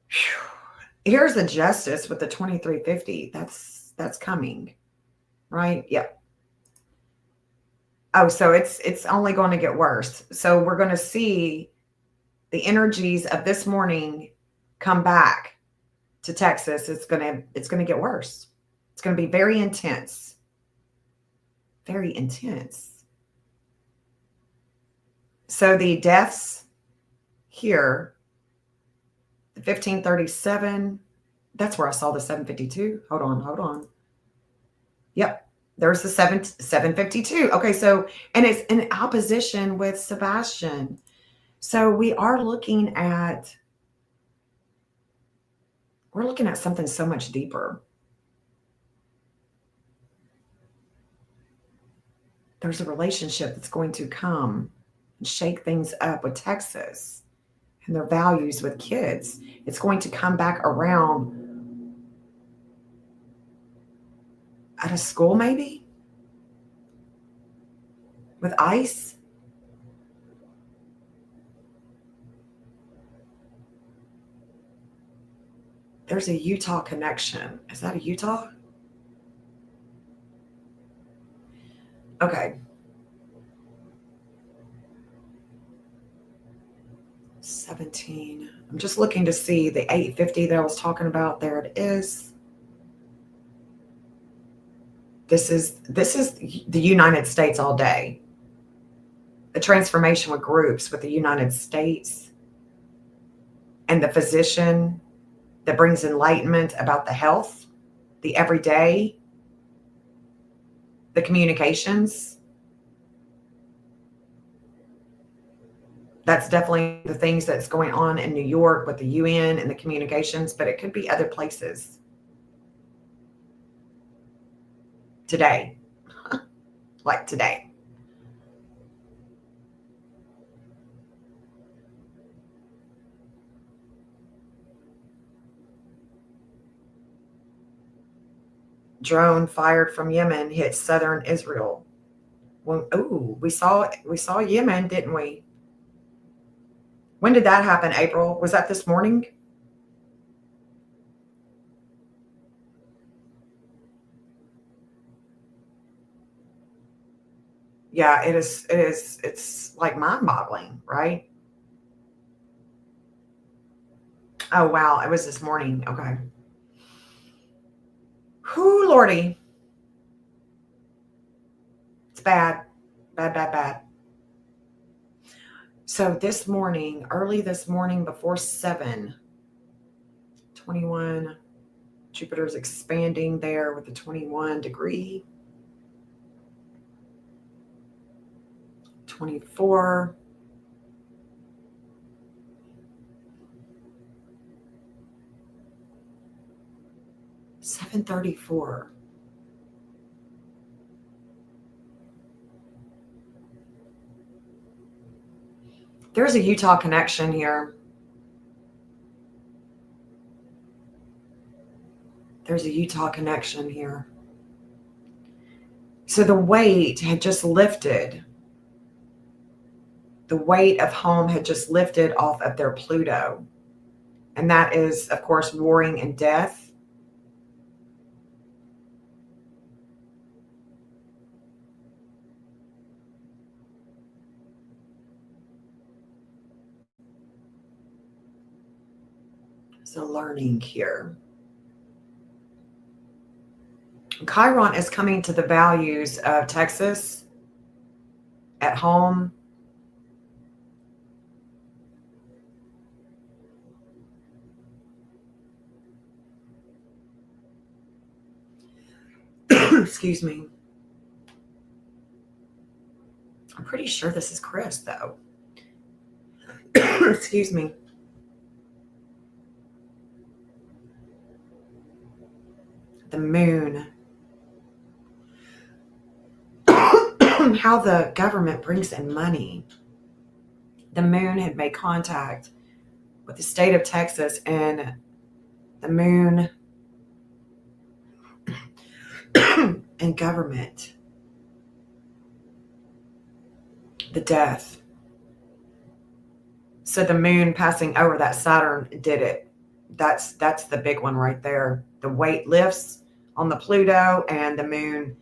Whew. Here's the justice with the 2350. That's coming, right? Yep. Oh, so it's only going to get worse. So we're going to see the energies of this morning come back to Texas. It's going to get worse. It's going to be very intense. Very intense. So the deaths here, the 1537, that's where I saw the 752. Hold on. Yep. There's the 752. Okay, so, and it's in opposition with Sebastian. So we're looking at something so much deeper. There's a relationship that's going to come and shake things up with Texas and their values with kids. It's going to come back around at a school, maybe with ICE. There's a Utah connection. Is that a Utah? Okay. 17. I'm just looking to see the 850 that I was talking about. There it is. This is the United States all day. The transformation with groups with the United States and the physician that brings enlightenment about the health, the everyday, the communications. That's definitely the things that's going on in New York with the UN and the communications, but it could be other places. Today, like today. Drone fired from Yemen hit southern Israel. Well, we saw Yemen, didn't we? When did that happen, April? Was that this morning? Yeah, it is. It's like mind-boggling, right? Oh, wow. It was this morning. Okay. Whoo, Lordy. It's bad. Bad. So this morning, early this morning before 7:21, Jupiter's expanding there with the 21 degree. 24. $734. There's a Utah connection here. There's a Utah connection here. So the weight had just lifted. The weight of home had just lifted off of their Pluto. And that is, of course, warring and death. So learning here. Chiron is coming to the values of Texas at home. Excuse me. I'm pretty sure this is Chris, though. Excuse me. the moon, how the government brings in money. The moon had made contact with the state of Texas, and the moon and government, the death. So the moon passing over that Saturn did it. That's the big one right there. The weight lifts on the Pluto, and the moon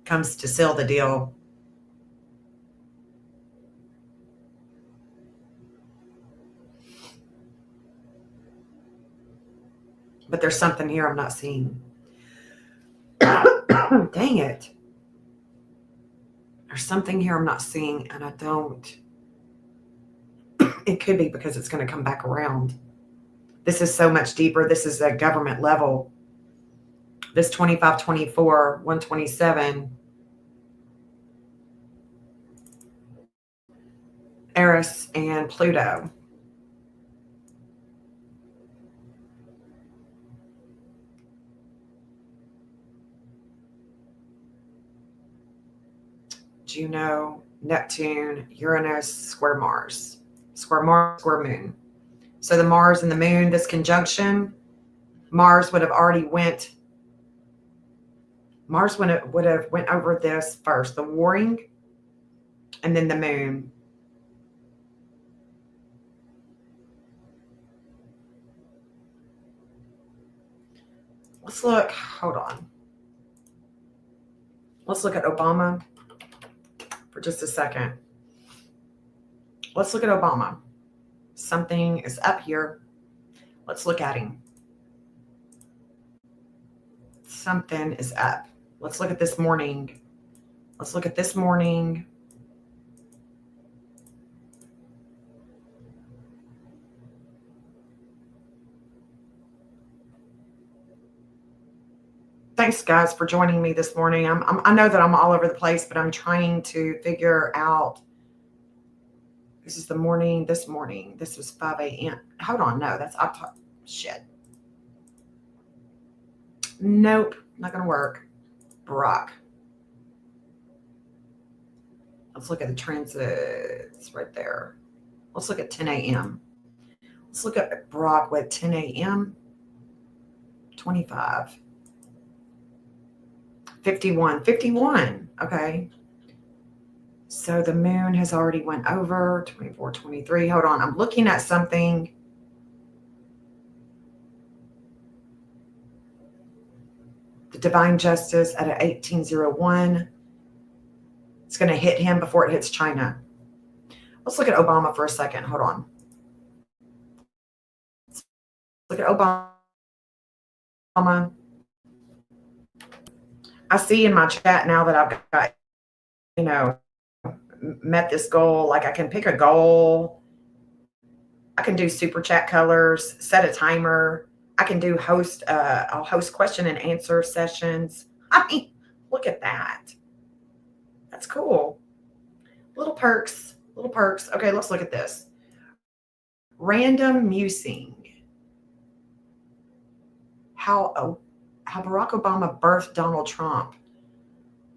comes to seal the deal. But there's something here I'm not seeing. Dang it. There's something here I'm not seeing, and I don't. It could be because it's going to come back around. This is so much deeper. This is a government level. This 2524, 127. Eris and Pluto. Juno, Neptune, Uranus, square Mars. Square Mars, square Moon. So the Mars and the Moon, this conjunction, Mars would have went over this first, the warring, and then the Moon. Let's look, hold on. Let's look at Obama for just a second. Let's look at Obama. Something is up here. Let's look at him. Something is up. Let's look at this morning. Let's look at this morning. Thanks, guys, for joining me this morning. I know that I'm all over the place, but I'm trying to figure out. This is the morning. This morning. This was 5 a.m. Hold on. No, that's October. Shit. Nope. Not going to work. Barack. Let's look at the transits right there. Let's look at 10 a.m. Let's look at Barack with 10 a.m. 25. 51. 51. Okay. So the moon has already went over 24, 23. Hold on. I'm looking at something. The divine justice at an 1801. It's going to hit him before it hits China. Let's look at Obama for a second. Hold on. Look at Obama. I see in my chat now that I've got, met this goal. Like I can pick a goal. I can do super chat colors, set a timer. I can do I'll host question and answer sessions. I mean, look at that. That's cool. Little perks. Okay, let's look at this. Random musing. How Barack Obama birthed Donald Trump.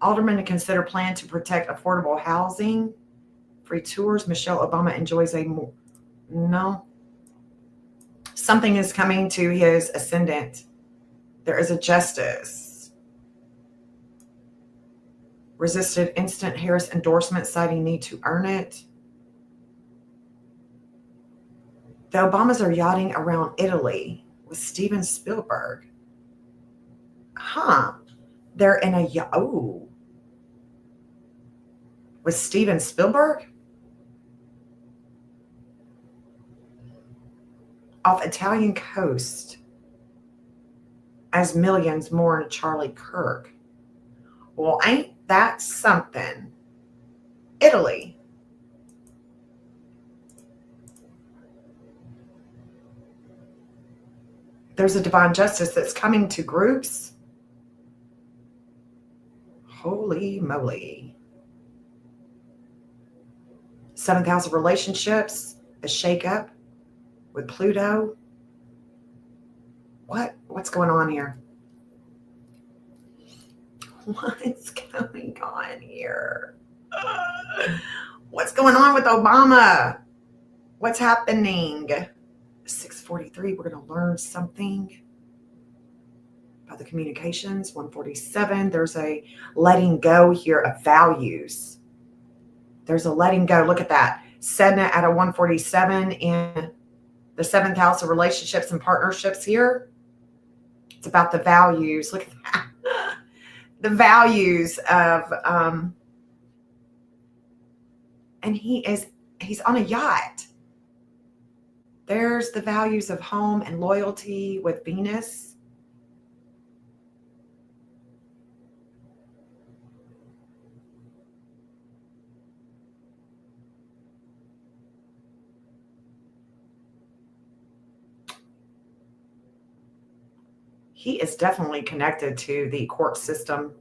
Aldermen to consider plan to protect affordable housing. Free tours. Michelle Obama enjoys no. Something is coming to his ascendant. There is a justice. Resisted instant Harris endorsement, citing need to earn it. The Obamas are yachting around Italy with Steven Spielberg. Huh. They're in a yacht. Oh. With Steven Spielberg? Off Italian coast as millions mourn Charlie Kirk. Well, ain't that something? Italy. There's a divine justice that's coming to groups. Holy moly. 7th house of relationships, a shakeup with Pluto. What's going on here? What's going on here? What's going on with Obama? What's happening? 643, we're going to learn something about the communications. 147, there's a letting go here of values. There's a letting go. Look at that. Sedna at a 147 in the 7th house of relationships and partnerships here. It's about the values. Look at that. The values of, and he's on a yacht. There's the values of home and loyalty with Venus. He is definitely connected to the court system.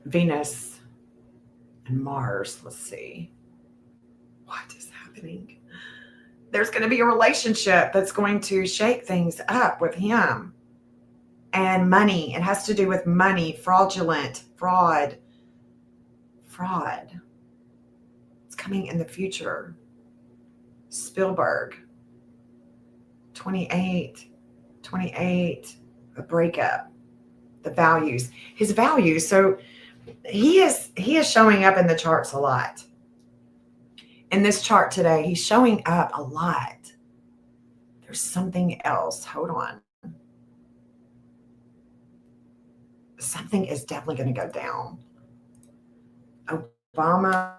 Venus and Mars. Let's see. What is happening? There's going to be a relationship that's going to shake things up with him. And money. It has to do with money, fraud. It's coming in the future. Spielberg. 28, a breakup, the values, his values. So he is showing up in the charts a lot. In this chart today, he's showing up a lot. There's something else. Hold on. Something is definitely going to go down. Obama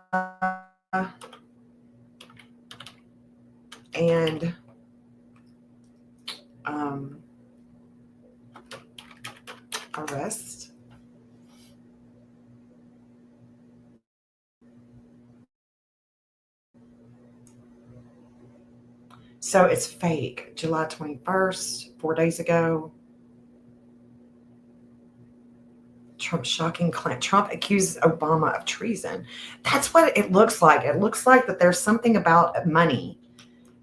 and arrest. So it's fake. July 21st, 4 days ago. Trump shocking claim. Trump accuses Obama of treason. That's what it looks like. It looks like that there's something about money.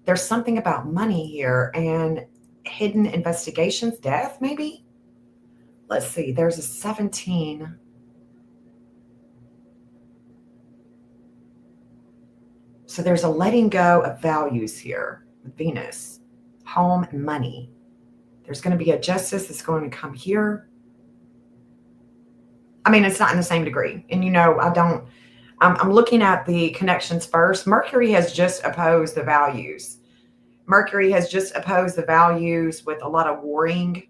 There's something about money here and hidden investigations, death maybe. Let's see. There's a 17. So there's a letting go of values here with Venus, home and money. There's going to be a justice that's going to come here. I mean, it's not in the same degree. And, I'm looking at the connections first. Mercury has just opposed the values. Mercury has just opposed the values with a lot of warring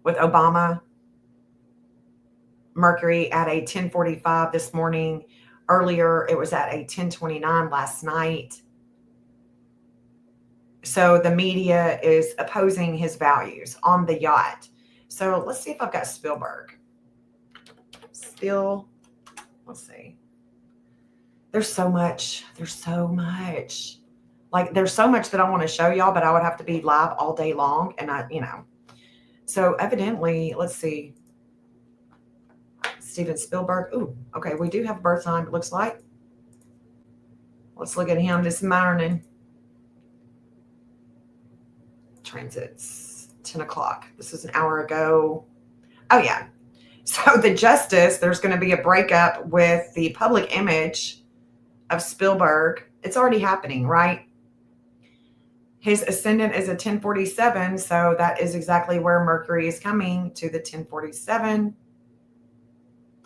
with Obama. Mercury at a 1045 this morning. Earlier, it was at a 1029 last night. So the media is opposing his values on the yacht. So let's see if I've got Spielberg. Let's see. There's so much. Like, there's so much that I want to show y'all, but I would have to be live all day long. And so evidently, let's see. Steven Spielberg. Ooh, okay. We do have a birth time, it looks like. Let's look at him this morning. Transits, 10 o'clock. This is an hour ago. Oh, yeah. So the justice, there's going to be a breakup with the public image of Spielberg. It's already happening, right? His ascendant is a 1047, so that is exactly where Mercury is coming to the 1047.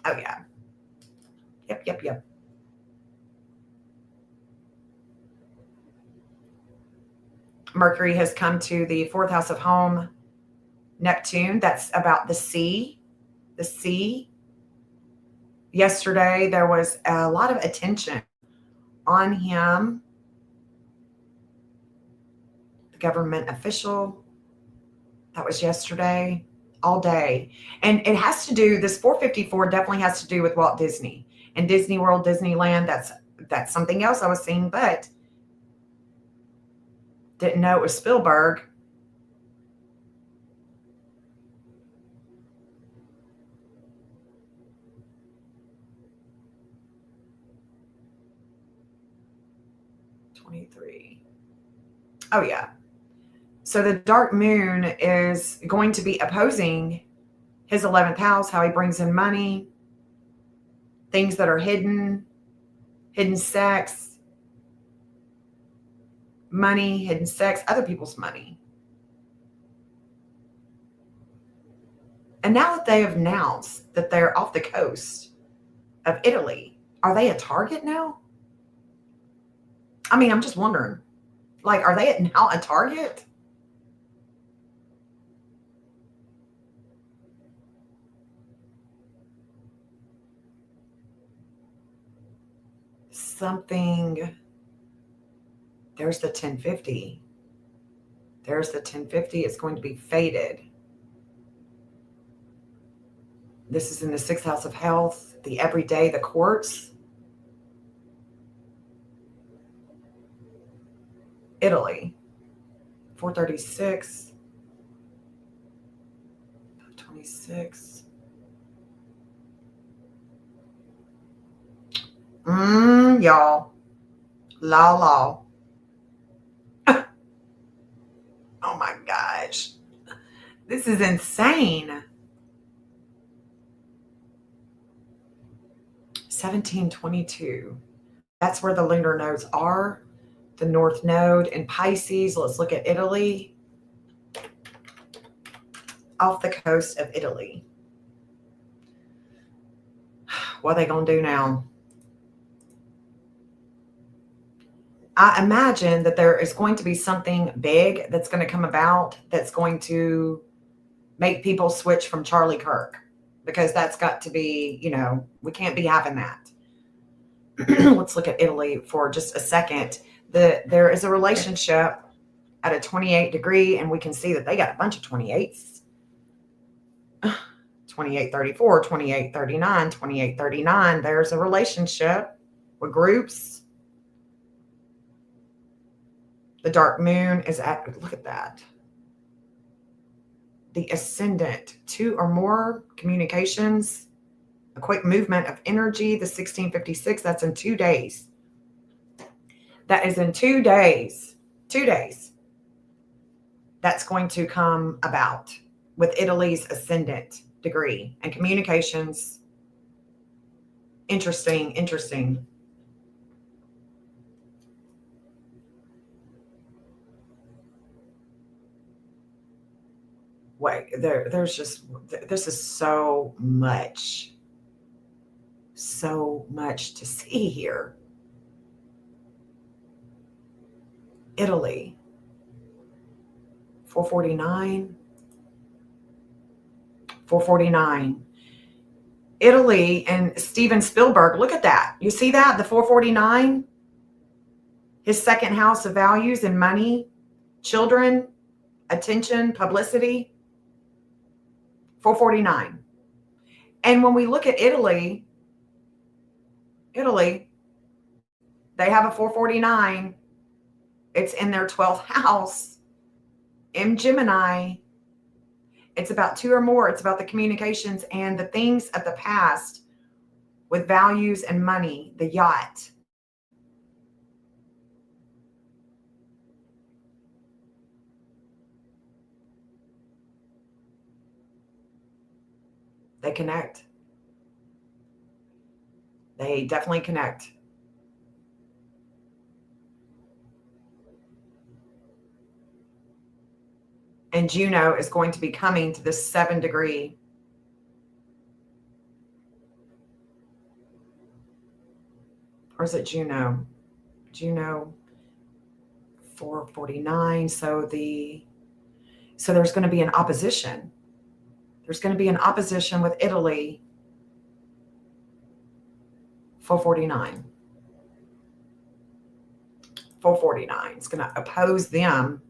Oh, yeah. Yep. Mercury has come to the 4th house of home. Neptune, that's about the sea. The sea. Yesterday, there was a lot of attention on him. The government official. That was yesterday, all day. And it has to do, this 454 definitely has to do with Walt Disney and Disney World, Disneyland. That's something else I was seeing, but didn't know it was Spielberg. Oh, yeah. So the dark moon is going to be opposing his 11th house, how he brings in money, things that are hidden sex, money, hidden sex, other people's money. And now that they have announced that they're off the coast of Italy, are they a target now? I mean, I'm just wondering, like, are they now a target? Something, there's the 1050. There's the 1050. It's going to be faded. This is in the 6th house of health, the everyday, the quartz. Italy, 436, 26. Y'all. La. Oh my gosh. This is insane. 1722. That's where the lunar nodes are. The North Node in Pisces. Let's look at Italy. Off the coast of Italy. What are they going to do now? I imagine that there is going to be something big that's going to come about that's going to make people switch from Charlie Kirk, because that's got to be, we can't be having that. Let's look at Italy for just a second. There is a relationship at a 28 degree, and we can see that they got a bunch of 28s. 2834, 2839, 2839. There's a relationship with groups. The dark moon is at, look at that. The ascendant, 2 or more communications, a quick movement of energy. The 1656, that's in 2 days. That is in 2 days. 2 days. That's going to come about with Italy's ascendant degree and communications. Interesting. Wait, there's just, this is so much to see here. Italy, 449. Italy and Steven Spielberg. Look at that. You see that? The 449? His 2nd house of values and money, children, attention, publicity. 449. And when we look at Italy, they have a 449. It's in their 12th house. In Gemini. It's about 2 or more. It's about the communications and the things of the past with values and money, the yacht. They connect. They definitely connect. And Juno is going to be coming to this 7 degree. Or is it Juno? Juno 449. So there's going to be an opposition. There's going to be an opposition with Italy. 449. 449. It's going to oppose them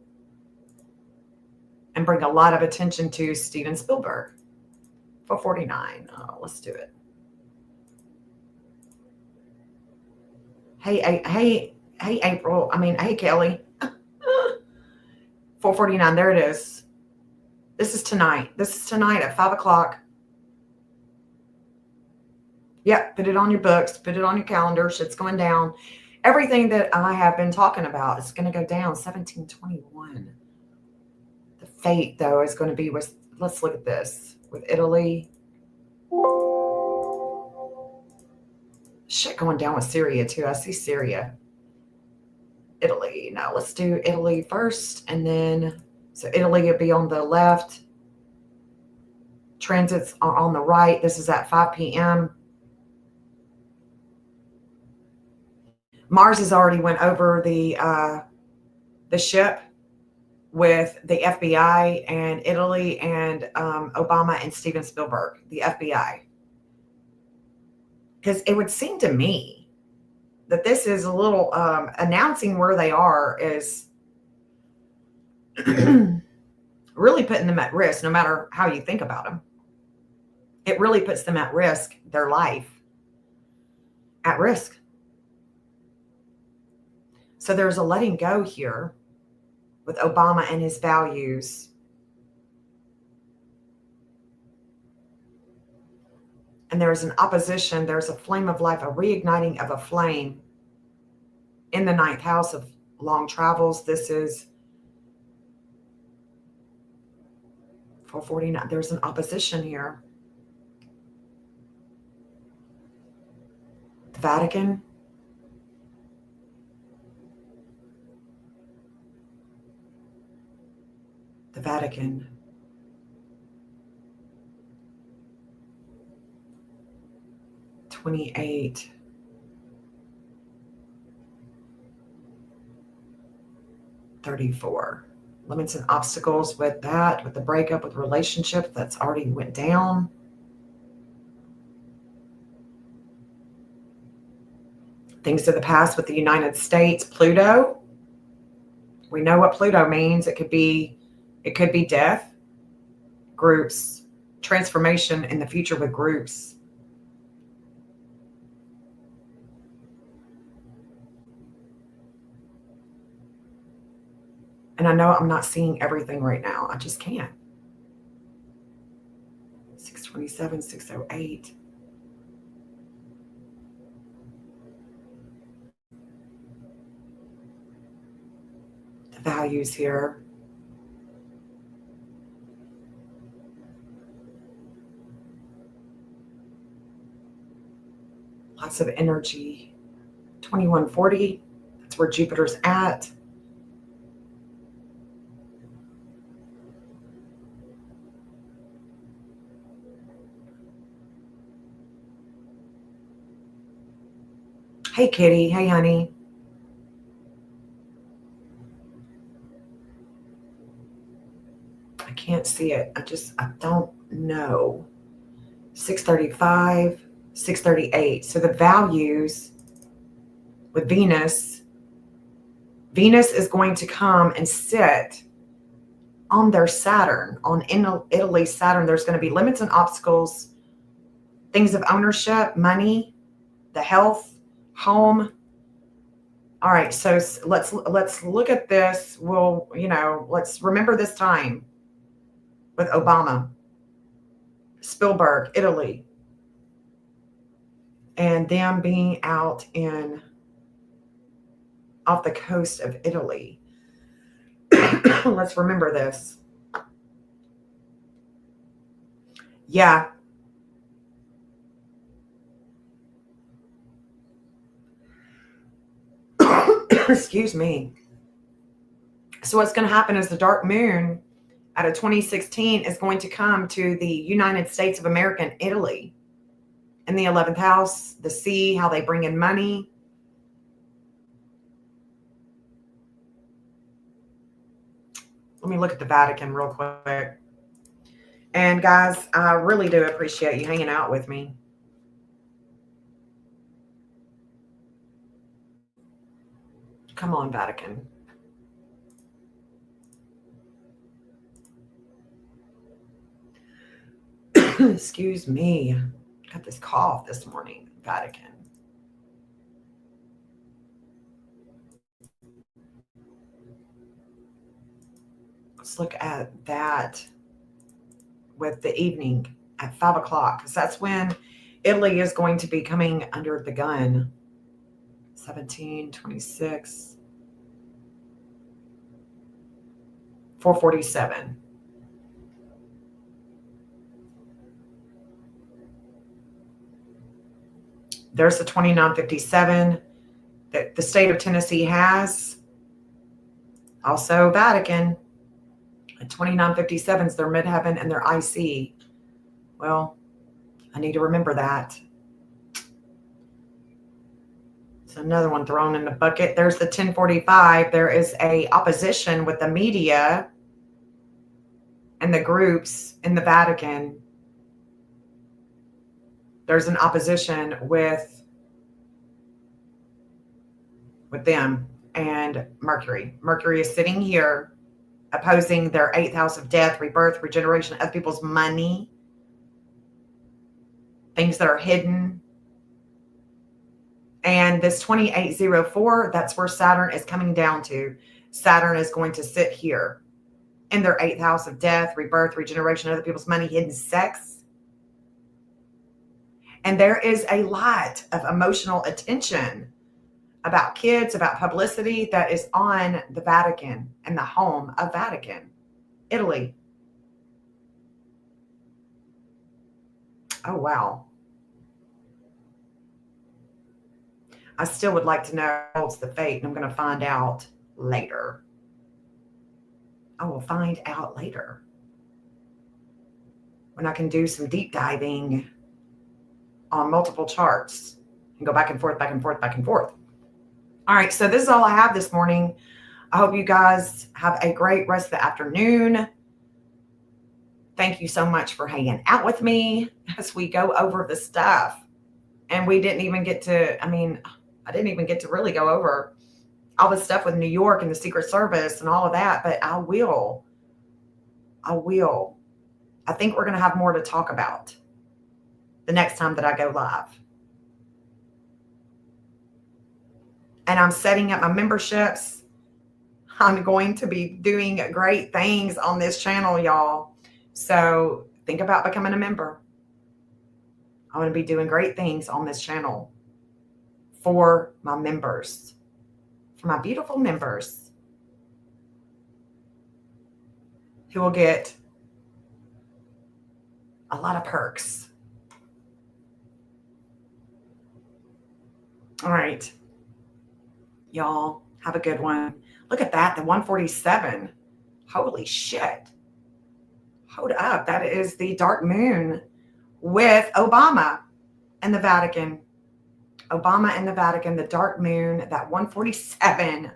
and bring a lot of attention to Steven Spielberg. 449. Oh, let's do it. Hey, April. Hey, Kelly. 449. There it is. This is tonight. At 5 o'clock. Yep. Put it on your books. Put it on your calendar. Shit's going down. Everything that I have been talking about is going to go down. 1721. fate, though, is going to be with, let's look at this, with Italy. Shit going down with Syria, too. I see Syria. Italy. Now, let's do Italy first, and then, so Italy would be on the left. Transits are on the right. This is at 5 p.m. Mars has already went over the ship with the FBI and Italy and Obama and Steven Spielberg, the FBI. Because it would seem to me that this is a little announcing where they are is really putting them at risk, no matter how you think about them. It really puts them at risk, their life at risk. So there's a letting go here with Obama and his values. And there's an opposition. There's a flame of life, a reigniting of a flame in the 9th house of long travels. This is 449. There's an opposition here. The Vatican. The Vatican. $28. $34. Limits and obstacles with that, with the breakup, with relationship that's already went down. Things of the past with the United States. Pluto. We know what Pluto means. It could be death, groups, transformation in the future with groups. And I know I'm not seeing everything right now. I just can't. 627, 608. The values here. Lots of energy. 2140. That's where Jupiter's at. Hey, kitty. Hey, honey. I can't see it. I don't know. 635, 638. So the values with Venus is going to come and sit on their Saturn, on Italy's Saturn. There's going to be limits and obstacles, things of ownership, money, the health, home. All right, so let's look at this. Let's remember this time with Obama, Spielberg, Italy, and them being out off the coast of Italy. Let's remember this. Yeah. Excuse me. So what's going to happen is the dark moon out of 2016 is going to come to the United States of America and Italy in the 11th house, the sea, how they bring in money. Let me look at the Vatican real quick. And guys, I really do appreciate you hanging out with me. Come on, Vatican. Excuse me. Got this cough this morning. Vatican. Let's look at that with the evening at 5 o'clock, because that's when Italy is going to be coming under the gun. 17, 26, 447. There's the 2957 that the state of Tennessee has. Also Vatican. 2957 is their midheaven and their IC. Well, I need to remember that. It's another one thrown in the bucket. There's the 1045. There is a opposition with the media and the groups in the Vatican. There's an opposition with them and Mercury. Mercury is sitting here opposing their 8th house of death, rebirth, regeneration, other people's money, things that are hidden. And this 2804, that's where Saturn is coming down to. Saturn is going to sit here in their 8th house of death, rebirth, regeneration, other people's money, hidden sex. And there is a lot of emotional attention about kids, about publicity that is on the Vatican and the home of Vatican, Italy. Oh, wow. I still would like to know what's the fate, and I'm going to find out later. I will find out later when I can do some deep diving on multiple charts and go back and forth, back and forth, back and forth. All right, so this is all I have this morning. I hope you guys have a great rest of the afternoon. Thank you so much for hanging out with me as we go over the stuff. And we didn't even get to, I didn't even get to really go over all the stuff with New York and the Secret Service and all of that, but I will. I think we're going to have more to talk about the next time that I go live. And I'm setting up my memberships. I'm going to be doing great things on this channel, y'all. So think about becoming a member. I'm going to be doing great things on this channel for my members, for my beautiful members who will get a lot of perks. All right. Y'all have a good one. Look at that, the 147. Holy shit. Hold up. That is the dark moon with Obama and the Vatican. Obama and the Vatican, the dark moon, that 147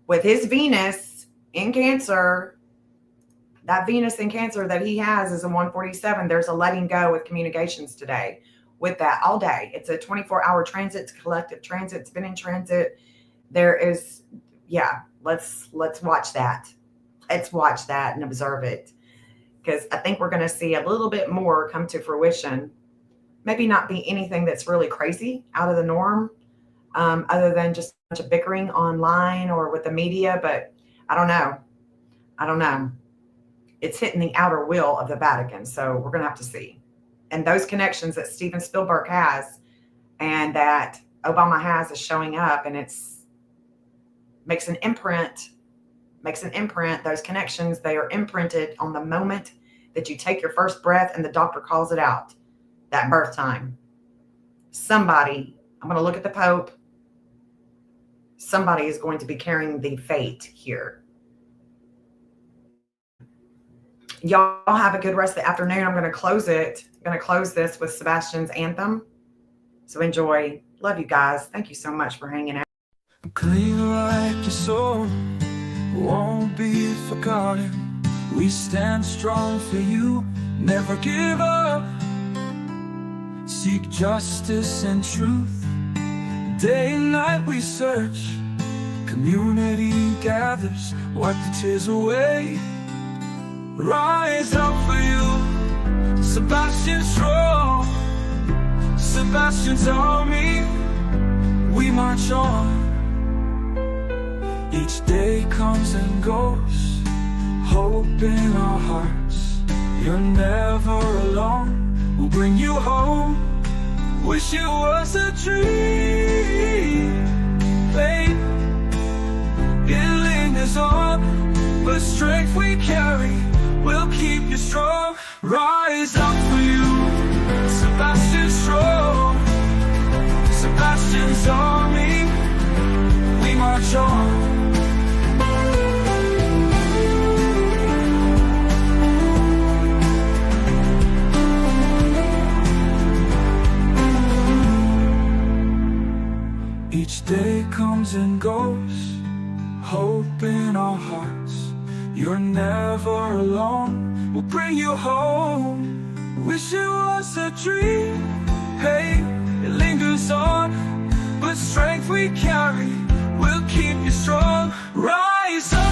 with his Venus in Cancer. That Venus in Cancer that he has is a 147. There's a letting go with communications today with that all day. It's a 24-hour transit. It's collective transit. It's been in transit. There is, yeah, let's watch that. Let's watch that and observe it, because I think we're going to see a little bit more come to fruition. Maybe not be anything that's really crazy out of the norm, other than just a bunch of bickering online or with the media, but I don't know. It's hitting the outer will of the Vatican, so we're going to have to see. And those connections that Steven Spielberg has and that Obama has is showing up, and it's makes an imprint. Those connections, they are imprinted on the moment that you take your first breath and the doctor calls it out, that birth time. Somebody, I'm going to look at the Pope. Somebody is going to be carrying the fate here. Y'all have a good rest of the afternoon. I'm going to close it. I'm going to close this with Sebastian's anthem. So enjoy. Love you guys. Thank you so much for hanging out. Clean like your soul won't be forgotten. We stand strong for you, never give up. Seek justice and truth. Day and night we search. Community gathers, wipe the tears away. Rise up for you, Sebastian strong. Sebastian's army, we march on. Each day comes and goes, hope in our hearts. You're never alone, we'll bring you home. Wish it was a dream, babe. It lingers on, but strength we carry will keep you strong. Rise up for you, Sebastian strong. Sebastian's army, we march on. Each day comes and goes, hope in our hearts. You're never alone, we'll bring you home. Wish it was a dream, hey, it lingers on, but strength we carry will keep you strong. Rise up.